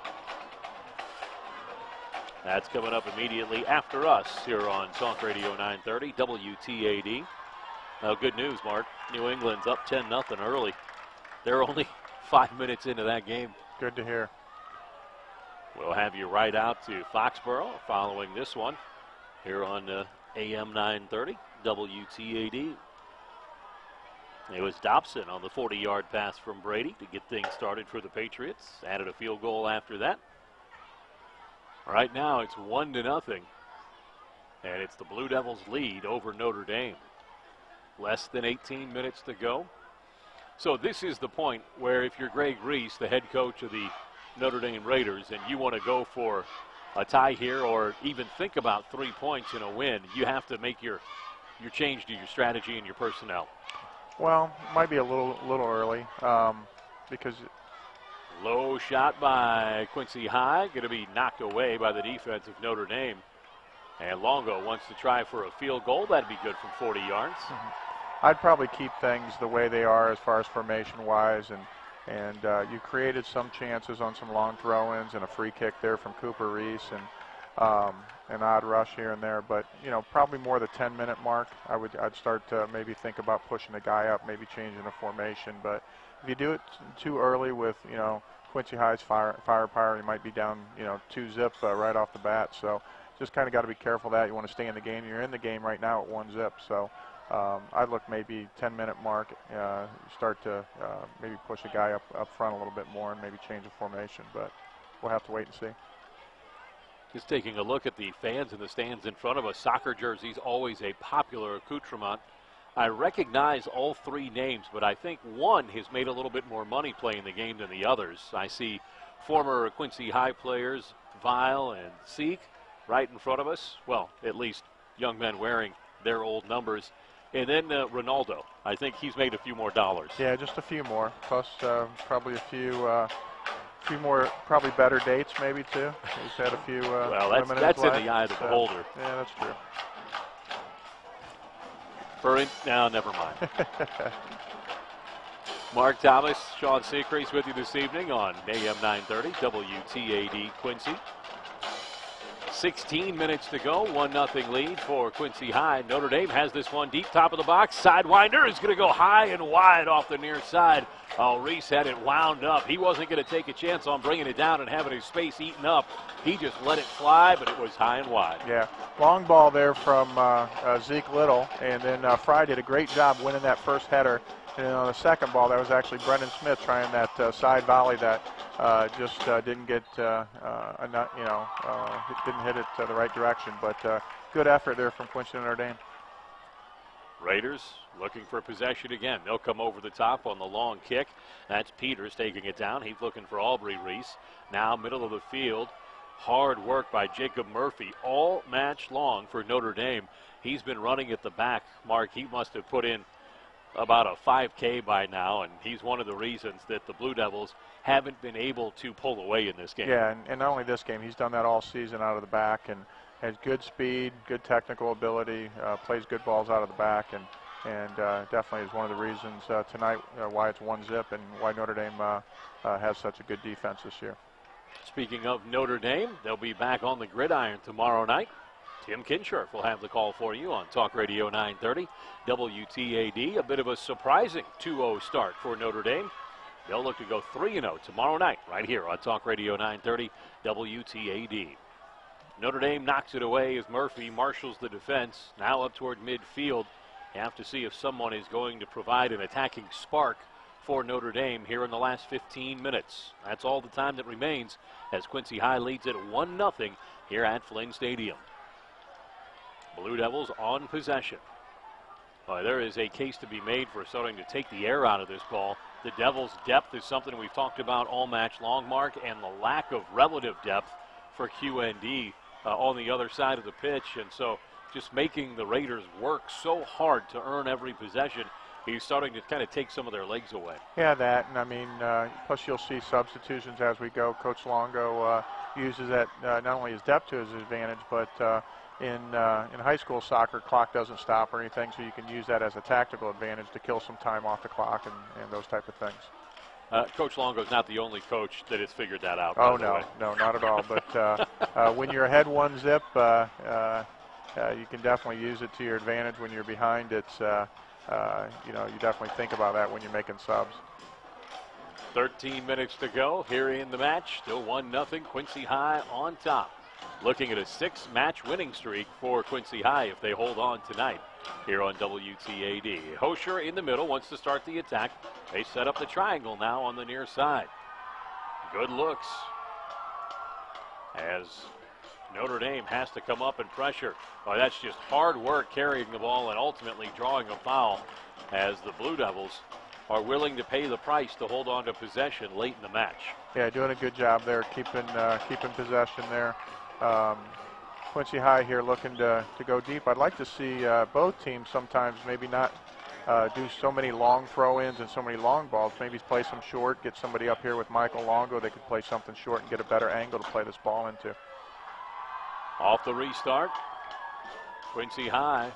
Speaker 5: That's coming up immediately after us here on Talk Radio 930 WTAD. Now, good news, Mark. New England's up 10-0 early. They're only 5 minutes into that game.
Speaker 6: Good to hear.
Speaker 5: We'll have you right out to Foxborough following this one here on AM 930 WTAD. It was Dobson on the 40-yard pass from Brady to get things started for the Patriots. Added a field goal after that. Right now it's 1-0, and it's the Blue Devils' lead over Notre Dame. Less than 18 minutes to go. So this is the point where if you're Greg Reese, the head coach of the Notre Dame Raiders, and you want to go for a tie here or even think about 3 points in a win, you have to make your change to your strategy and your personnel.
Speaker 6: Well, might be a little early because
Speaker 5: low shot by Quincy High, going to be knocked away by the defense of Notre Dame. And Longo wants to try for a field goal. That'd be good from 40 yards.
Speaker 6: I'd probably keep things the way they are as far as formation-wise, and you created some chances on some long throw-ins and a free kick there from Cooper Reese and an odd rush here and there. But probably more the 10-minute mark. I'd start to maybe think about pushing the guy up, maybe changing the formation. But if you do it too early with Quincy High's firepower, you might be down 2-0 right off the bat. So just kind of got to be careful that you want to stay in the game. You're in the game right now at 1-0. So I'd look maybe 10-minute mark. Start to maybe push a guy up front a little bit more and maybe change the formation. But we'll have to wait and see.
Speaker 5: Just taking a look at the fans in the stands in front of us. Soccer jerseys, always a popular accoutrement. I recognize all 3 names, but I think one has made a little bit more money playing the game than the others. I see former Quincy High players, Vile and Seek, right in front of us. Well, at least young men wearing their old numbers. And then Ronaldo. I think he's made a few more dollars.
Speaker 6: Yeah, just a few more. Plus probably a few more, probably better dates maybe too. He's had a few.
Speaker 5: Well, that's in the eye of the beholder.
Speaker 6: Yeah, that's true.
Speaker 5: No, never mind. Mark Thomas, Sean Secrease with you this evening on AM 930 WTAD Quincy. 16 minutes to go, 1-0 lead for Quincy High. Notre Dame has this one deep, top of the box. Sidewinder is going to go high and wide off the near side. Oh, Reese had it wound up. He wasn't going to take a chance on bringing it down and having his space eaten up. He just let it fly, but it was high and wide.
Speaker 6: Yeah, long ball there from Zeke Little, and then Fry did a great job winning that first header. And then on the second ball, that was actually Brendan Smith trying that side volley that just didn't get, didn't hit it the right direction. But good effort there from Quincy Notre Dame.
Speaker 5: Raiders looking for possession again. They'll come over the top on the long kick. That's Peters taking it down. He's looking for Aubrey Reese. Now middle of the field. Hard work by Jacob Murphy all match long for Notre Dame. He's been running at the back. Mark, he must have put in about a 5K by now, and he's one of the reasons that the Blue Devils haven't been able to pull away in this game.
Speaker 6: Yeah, and not only this game, he's done that all season out of the back, and has good speed, good technical ability, plays good balls out of the back, and definitely is one of the reasons tonight why it's 1-0 and why Notre Dame has such a good defense this year.
Speaker 5: Speaking of Notre Dame, they'll be back on the gridiron tomorrow night. Tim Kinshirf will have the call for you on Talk Radio 930 WTAD. A bit of a surprising 2-0 start for Notre Dame. They'll look to go 3-0 tomorrow night right here on Talk Radio 930 WTAD. Notre Dame knocks it away as Murphy marshals the defense. Now up toward midfield. You have to see if someone is going to provide an attacking spark for Notre Dame here in the last 15 minutes. That's all the time that remains as Quincy High leads it 1-0 here at Flynn Stadium. Blue Devils on possession. There is a case to be made for starting to take the air out of this ball. The Devils' depth is something we've talked about all match long, Mark, and the lack of relative depth for QND on the other side of the pitch. And so just making the Raiders work so hard to earn every possession, he's starting to kind of take some of their legs away.
Speaker 6: Yeah, that, and I mean, plus you'll see substitutions as we go. Coach Longo uses that not only his depth to his advantage, but in high school soccer, clock doesn't stop or anything, so you can use that as a tactical advantage to kill some time off the clock and those type of things.
Speaker 5: Coach Longo's not the only coach that has figured that out.
Speaker 6: Oh, no, not at all. But when you're ahead 1-0, you can definitely use it to your advantage. When you're behind, it's you definitely think about that when you're making subs.
Speaker 5: 13 minutes to go here in the match. Still 1-0, Quincy High on top. Looking at a 6-match winning streak for Quincy High if they hold on tonight here on WTAD. Hosher in the middle wants to start the attack. They set up the triangle now on the near side. Good looks as Notre Dame has to come up and pressure. That's just hard work carrying the ball and ultimately drawing a foul as the Blue Devils are willing to pay the price to hold on to possession late in the match.
Speaker 6: Yeah, doing a good job there, keeping possession there. Quincy High here looking to go deep. I'd like to see both teams sometimes maybe not do so many long throw-ins and so many long balls. Maybe play some short, get somebody up here with Michael Longo. They could play something short and get a better angle to play this ball into.
Speaker 5: Off the restart, Quincy High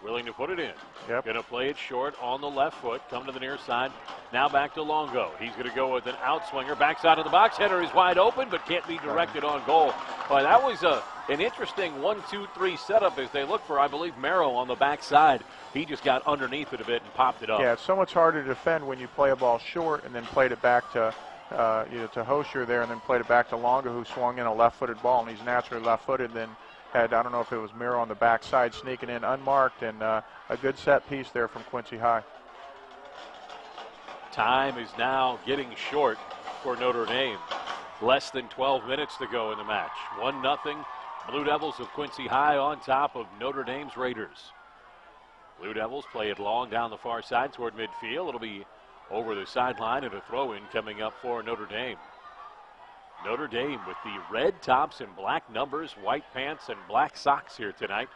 Speaker 5: willing to put it in.
Speaker 6: Yep.
Speaker 5: Going to play it short on the left foot, come to the near side. Now back to Longo. He's going to go with an outswinger. Backside of the box. Header is wide open, but can't be directed on goal. That was an interesting 1-2-3 setup as they look for, I believe, Merrill on the backside. He just got underneath it a bit and popped it up.
Speaker 6: Yeah, it's so much harder to defend when you play a ball short and then played it back to to Hosher there and then played it back to Longo, who swung in a left-footed ball, and he's naturally left-footed. Then had, I don't know if it was Merrill on the backside sneaking in unmarked, and a good set piece there from Quincy High.
Speaker 5: Time is now getting short for Notre Dame. Less than 12 minutes to go in the match. 1-0, Blue Devils of Quincy High on top of Notre Dame's Raiders. Blue Devils play it long down the far side toward midfield. It'll be over the sideline and a throw-in coming up for Notre Dame. Notre Dame with the red tops and black numbers, white pants and black socks here tonight,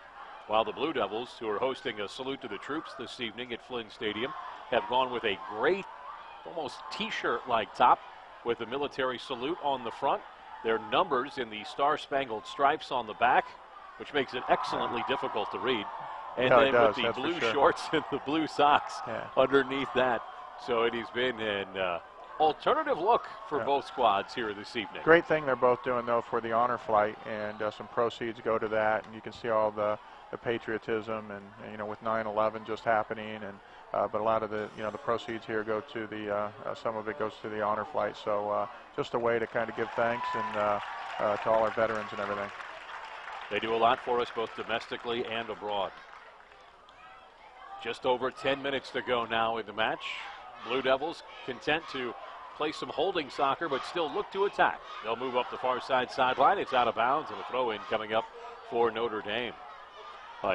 Speaker 5: while the Blue Devils, who are hosting a salute to the troops this evening at Flynn Stadium, have gone with a great, almost t-shirt-like top with a military salute on the front. Their numbers in the star-spangled stripes on the back, which makes it excellently difficult to read. And then with the blue shorts and the blue socks underneath that. So it has been an alternative look for both squads here this evening.
Speaker 6: Great thing they're both doing, though, for the honor flight, and some proceeds go to that, and you can see all the patriotism, and with 9/11 just happening, and but a lot of the the proceeds here go to the some of it goes to the honor flight. So just a way to kind of give thanks and to all our veterans and everything.
Speaker 5: They do a lot for us both domestically and abroad. Just over 10 minutes to go now in the match. Blue Devils content to play some holding soccer, but still look to attack. They'll move up the far side sideline. It's out of bounds, and a throw-in coming up for Notre Dame.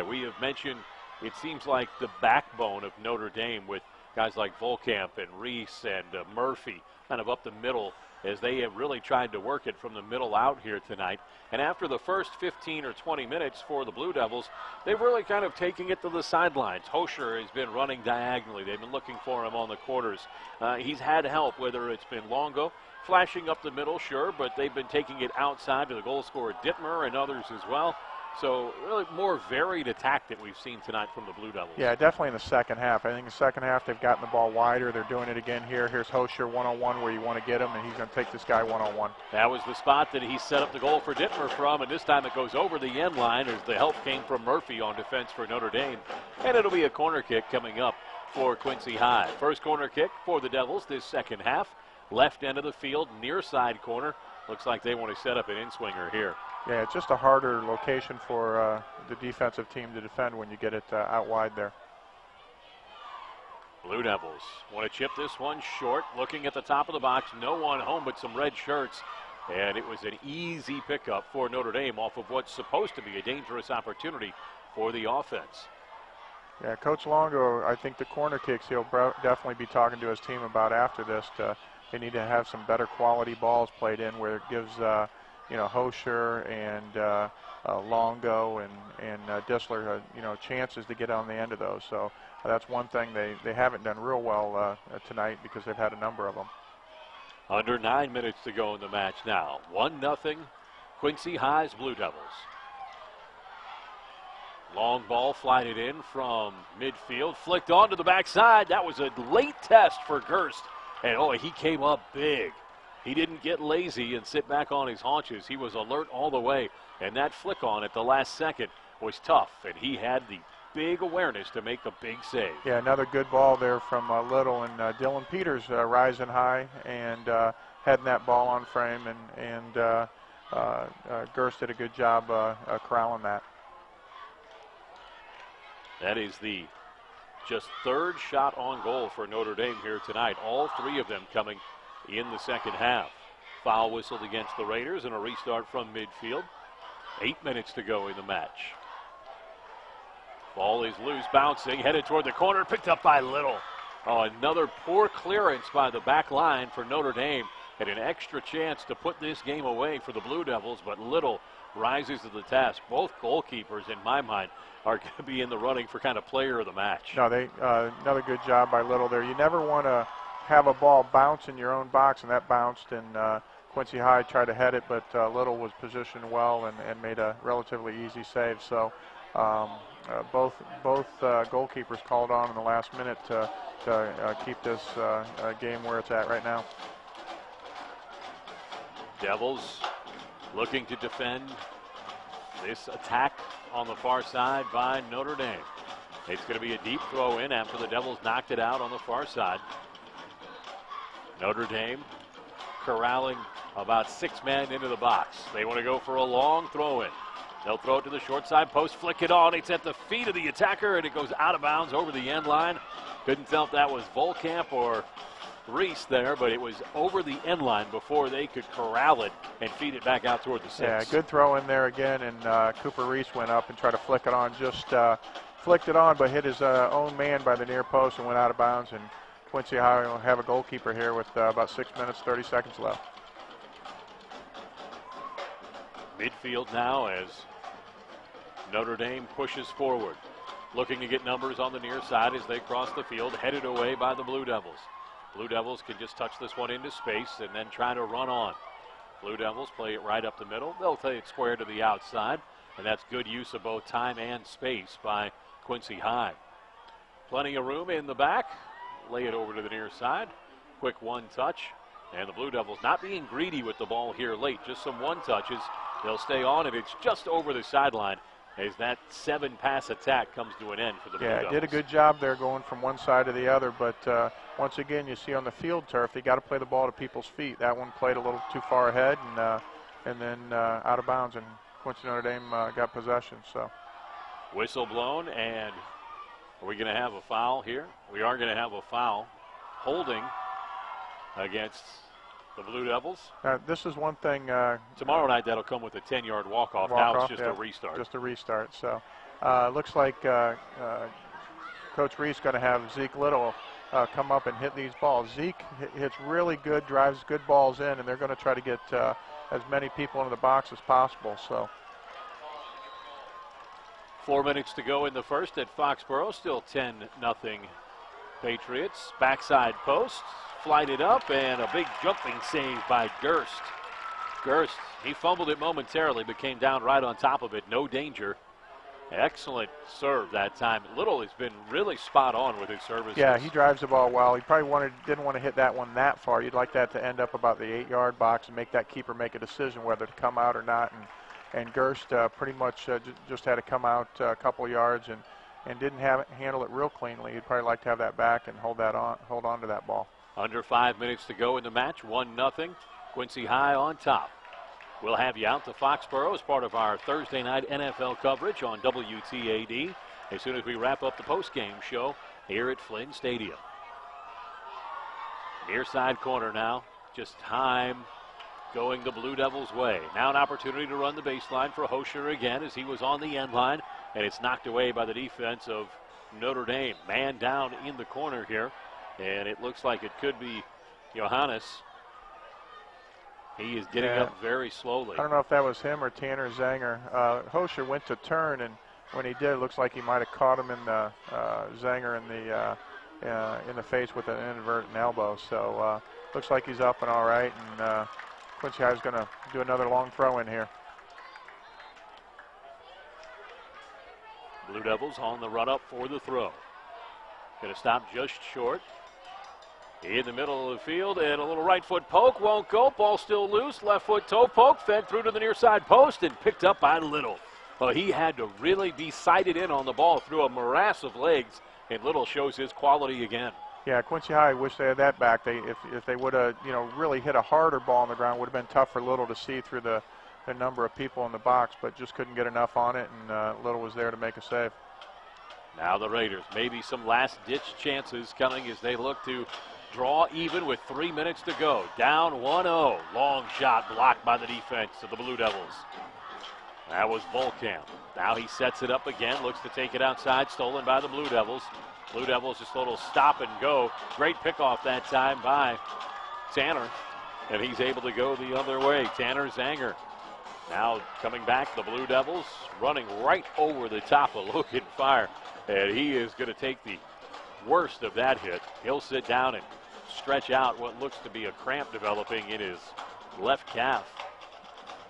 Speaker 5: We have mentioned it seems like the backbone of Notre Dame with guys like Volkamp and Reese and Murphy kind of up the middle as they have really tried to work it from the middle out here tonight. And after the first 15 or 20 minutes for the Blue Devils, they've really kind of taken it to the sidelines. Hosher has been running diagonally. They've been looking for him on the quarters. He's had help, whether it's been Longo flashing up the middle, sure, but they've been taking it outside to the goal scorer Dittmer and others as well. So really more varied attack that we've seen tonight from the Blue Devils.
Speaker 6: Yeah, definitely in the second half. I think in the second half they've gotten the ball wider. They're doing it again here. Here's Hosher one-on-one where you want to get him, and he's going to take this guy one-on-one.
Speaker 5: That was the spot that he set up the goal for Dittmer from, and this time it goes over the end line as the help came from Murphy on defense for Notre Dame. And it'll be a corner kick coming up for Quincy High. First corner kick for the Devils this second half. Left end of the field, near side corner. Looks like they want to set up an in-swinger here.
Speaker 6: Yeah, it's just a harder location for the defensive team to defend when you get it out wide there.
Speaker 5: Blue Devils want to chip this one short. Looking at the top of the box, no one home but some red shirts. And it was an easy pickup for Notre Dame off of what's supposed to be a dangerous opportunity for the offense.
Speaker 6: Yeah, Coach Longo, I think the corner kicks he'll definitely be talking to his team about after this. They need to have some better quality balls played in where it gives Hosher and Longo and Dissler, chances to get on the end of those. So that's one thing they haven't done real well tonight because they've had a number of them.
Speaker 5: Under 9 minutes to go in the match now. 1-0 Quincy High's Blue Devils. Long ball flighted in from midfield, flicked onto the backside. That was a late test for Gerst, and he came up big. He didn't get lazy and sit back on his haunches. He was alert all the way, and that flick on at the last second was tough, and he had the big awareness to make a big save.
Speaker 6: Yeah, another good ball there from Little, and Dylan Peters rising high and heading that ball on frame, and Gerst did a good job corralling that.
Speaker 5: That is the just third shot on goal for Notre Dame here tonight. All three of them coming in the second half. Foul whistled against the Raiders and a restart from midfield. 8 minutes to go in the match. Ball is loose, bouncing, headed toward the corner, picked up by Little. Another poor clearance by the back line for Notre Dame. Had an extra chance to put this game away for the Blue Devils, but Little rises to the task. Both goalkeepers, in my mind, are going to be in the running for kind of player of the match.
Speaker 6: No, another good job by Little there. You never want to have a ball bounce in your own box, and that bounced, and Quincy High tried to head it, but Little was positioned well and made a relatively easy save. So both goalkeepers called on in the last minute to keep this game where it's at right now.
Speaker 5: Devils looking to defend this attack on the far side by Notre Dame. It's going to be a deep throw in after the Devils knocked it out on the far side. Notre Dame corralling about 6 men into the box. They want to go for a long throw in. They'll throw it to the short side post, flick it on. It's at the feet of the attacker, and it goes out of bounds over the end line. Couldn't tell if that was Volkamp or Reese there, but it was over the end line before they could corral it and feed it back out toward the 6.
Speaker 6: Yeah, good throw in there again, and Cooper Reese went up and tried to flick it on. Just flicked it on, but hit his own man by the near post and went out of bounds. And Quincy High will have a goalkeeper here with about 6 minutes, 30 seconds left.
Speaker 5: Midfield now as Notre Dame pushes forward, looking to get numbers on the near side as they cross the field, headed away by the Blue Devils. Blue Devils can just touch this one into space and then try to run on. Blue Devils play it right up the middle. They'll play it square to the outside, and that's good use of both time and space by Quincy High. Plenty of room in the back. Lay it over to the near side. quick one touch. And the Blue Devils not being greedy with the ball here late, just some one touches. They'll stay on it. It's just over the sideline as that 7-pass attack comes to an end for the Blue Devils.
Speaker 6: Yeah, did a good job there going from one side to the other, but once again, you see on the field turf, they got to play the ball to people's feet. That one played a little too far ahead and then out of bounds, and Quincy Notre Dame got possession. So,
Speaker 5: whistle blown, and are we going to have a foul here? We are going to have a foul. Holding against the Blue Devils.
Speaker 6: This is one thing.
Speaker 5: Tomorrow night, that'll come with a 10-yard walk-off. Now it's just a restart.
Speaker 6: Just a restart. So, looks like Coach Reese going to have Zeke Little come up and hit these balls. Zeke hits really good, drives good balls in, and they're going to try to get as many people into the box as possible. So,
Speaker 5: 4 minutes to go in the first at Foxborough. Still 10-0 Patriots. Backside post. Flighted up, and a big jumping save by Gerst. Gerst, he fumbled it momentarily, but came down right on top of it. No danger. Excellent serve that time. Little has been really spot on with his services.
Speaker 6: Yeah, he drives the ball well. He probably didn't want to hit that one that far. You'd like that to end up about the 8-yard box and make that keeper make a decision whether to come out or not. And Gerst pretty much just had to come out a couple yards and didn't handle it real cleanly. He'd probably like to have that back and hold on to that ball.
Speaker 5: Under 5 minutes to go in the match, 1-0. Quincy High on top. We'll have you out to Foxborough as part of our Thursday night NFL coverage on WTAD as soon as we wrap up the postgame show here at Flynn Stadium. Near side corner now, just time going the Blue Devils' way. Now an opportunity to run the baseline for Hosher again as he was on the end line, and it's knocked away by the defense of Notre Dame. Man down in the corner here. And it looks like it could be Johannes. He is getting up very slowly.
Speaker 6: I don't know if that was him or Tanner Zanger. Hosher went to turn, and when he did, it looks like he might have caught him in the Zanger in the face with an inadvertent elbow. So looks like he's up and all right, and Quincy High is going to do another long throw in here.
Speaker 5: Blue Devils on the run up for the throw. Going to stop just short. In the middle of the field, and a little right foot poke, won't go. Ball still loose. Left foot toe poke, fed through to the near side post and picked up by Little. Well, he had to really be sighted in on the ball through a morass of legs, and Little shows his quality again.
Speaker 6: Yeah, Quincy High wish they had that back. If they would have, really hit a harder ball on the ground, would have been tough for Little to see through the number of people in the box, but just couldn't get enough on it, and Little was there to make a save.
Speaker 5: Now the Raiders, maybe some last-ditch chances coming as they look to draw even with 3 minutes to go. Down 1-0. Long shot blocked by the defense of the Blue Devils. That was Volkamp. Now he sets it up again, looks to take it outside, stolen by the Blue Devils. Blue Devils just a little stop and go. Great pickoff that time by Tanner, and he's able to go the other way. Tanner Zanger. Now coming back, the Blue Devils running right over the top of Logan Fire. And he is going to take the worst of that hit. He'll sit down and stretch out what looks to be a cramp developing in his left calf.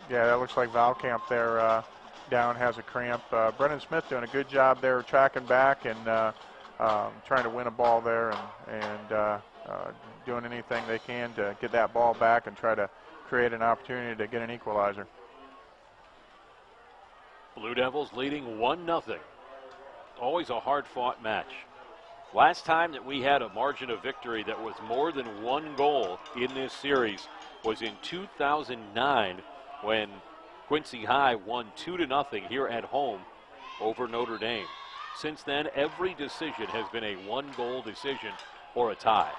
Speaker 6: Yeah, that looks like Volkamp there down has a cramp. Brennan Smith doing a good job there tracking back and trying to win a ball there and doing anything they can to get that ball back and try to create an opportunity to get an equalizer.
Speaker 5: Blue Devils leading 1-0. Always a hard-fought match. Last time that we had a margin of victory that was more than one goal in this series was in 2009 when Quincy High won 2-0 here at home over Notre Dame. Since then, every decision has been a one-goal decision or a tie.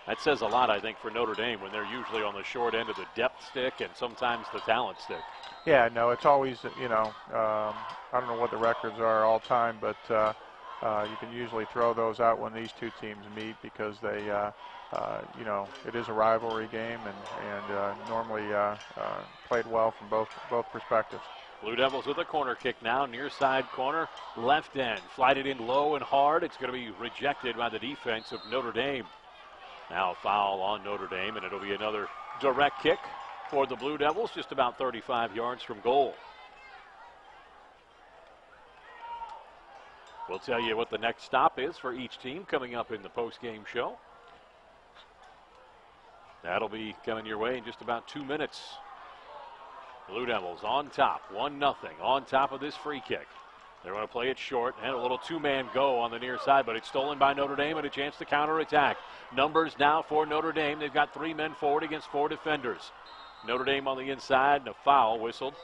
Speaker 5: That says a lot, I think, for Notre Dame when they're usually on the short end of the depth stick and sometimes the talent stick.
Speaker 6: Yeah, no, it's always, I don't know what the records are all time, but you can usually throw those out when these two teams meet because they, it is a rivalry game and normally played well from both perspectives.
Speaker 5: Blue Devils with a corner kick now, near side corner, left end. Flighted in low and hard. It's going to be rejected by the defense of Notre Dame. Now a foul on Notre Dame, and it'll be another direct kick for the Blue Devils, just about 35 yards from goal. We'll tell you what the next stop is for each team coming up in the post-game show. That'll be coming your way in just about 2 minutes. Blue Devils on top, 1-0 on top of this free kick. They're going to play it short and a little two-man go on the near side, but it's stolen by Notre Dame and a chance to counterattack. Numbers now for Notre Dame. They've got 3 men forward against 4 defenders. Notre Dame on the inside, and a foul whistled.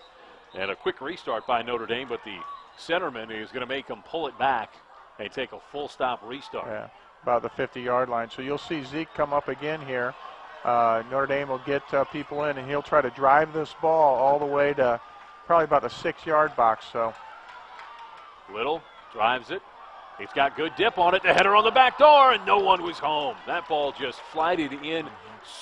Speaker 5: And a quick restart by Notre Dame, but the centerman is going to make them pull it back and take a full stop restart.
Speaker 6: Yeah, about the 50-yard line. So you'll see Zeke come up again here. Notre Dame will get people in, and he'll try to drive this ball all the way to probably about the 6-yard box. So
Speaker 5: Little drives it. He's got good dip on it. The header on the back door, and no one was home. That ball just flighted in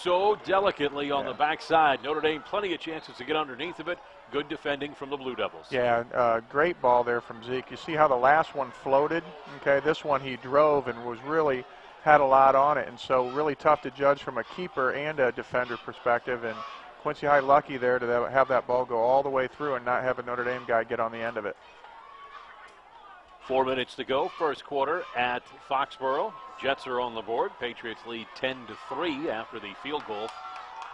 Speaker 5: so delicately on the backside. Notre Dame plenty of chances to get underneath of it. Good defending from the Blue Devils.
Speaker 6: Yeah, great ball there from Zeke. You see how the last one floated? Okay, this one he drove and was really had a lot on it, and so really tough to judge from a keeper and a defender perspective. And Quincy High lucky there to have that ball go all the way through and not have a Notre Dame guy get on the end of it.
Speaker 5: 4 minutes to go, first quarter at Foxborough. Jets are on the board. Patriots lead 10-3 after the field goal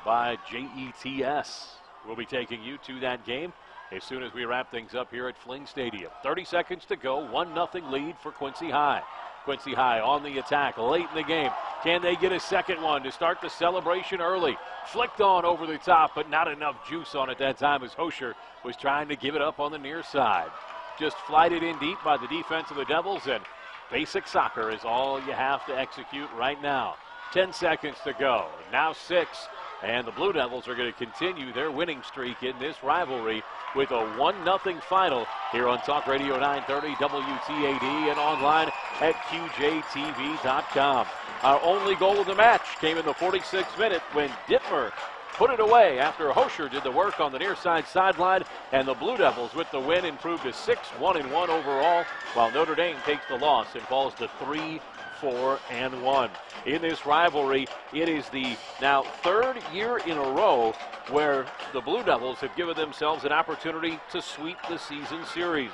Speaker 5: by JETS. We'll be taking you to that game as soon as we wrap things up here at Fling Stadium. 30 seconds to go, 1-0 lead for Quincy High. Quincy High on the attack late in the game. Can they get a second one to start the celebration early? Flicked on over the top, but not enough juice on it that time as Hosher was trying to give it up on the near side. Just flighted in deep by the defense of the Devils, and basic soccer is all you have to execute right now. 10 seconds to go. Now 6, and the Blue Devils are going to continue their winning streak in this rivalry with a 1-0 final here on Talk Radio 930 WTAD and online at QJTV.com. Our only goal of the match came in the 46th minute when Dittmer put it away after Hosher did the work on the near side sideline, and the Blue Devils with the win improved to 6-1-1 overall, while Notre Dame takes the loss and falls to 3-4-1. In this rivalry, it is the now 3rd year in a row where the Blue Devils have given themselves an opportunity to sweep the season series.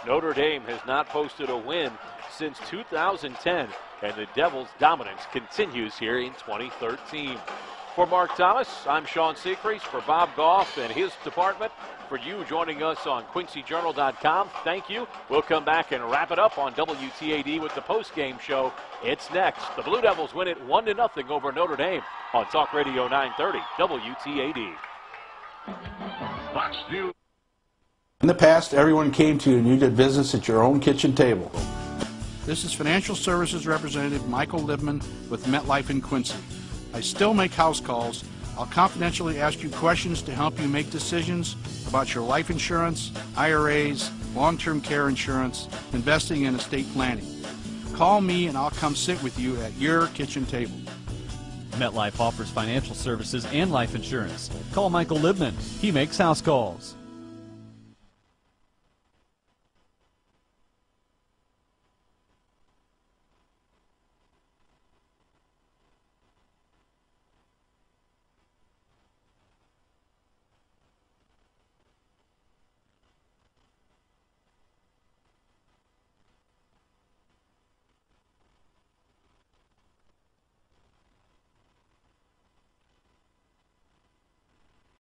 Speaker 5: Notre Dame has not posted a win since 2010, and the Devils' dominance continues here in 2013. For Mark Thomas, I'm Sean Secrease. For Bob Goff and his department, for you joining us on QuincyJournal.com, thank you. We'll come back and wrap it up on WTAD with the post-game show. It's next. The Blue Devils win it 1-0 over Notre Dame on Talk Radio 930 WTAD.
Speaker 1: In the past, everyone came to you and you did business at your own kitchen table.
Speaker 2: This is Financial Services Representative Michael Libman with MetLife in Quincy. I still make house calls. I'll confidentially ask you questions to help you make decisions about your life insurance, IRAs, long-term care insurance, investing and estate planning. Call me and I'll come sit with you at your kitchen table.
Speaker 3: MetLife offers financial services and life insurance. Call Michael Libman. He makes house calls.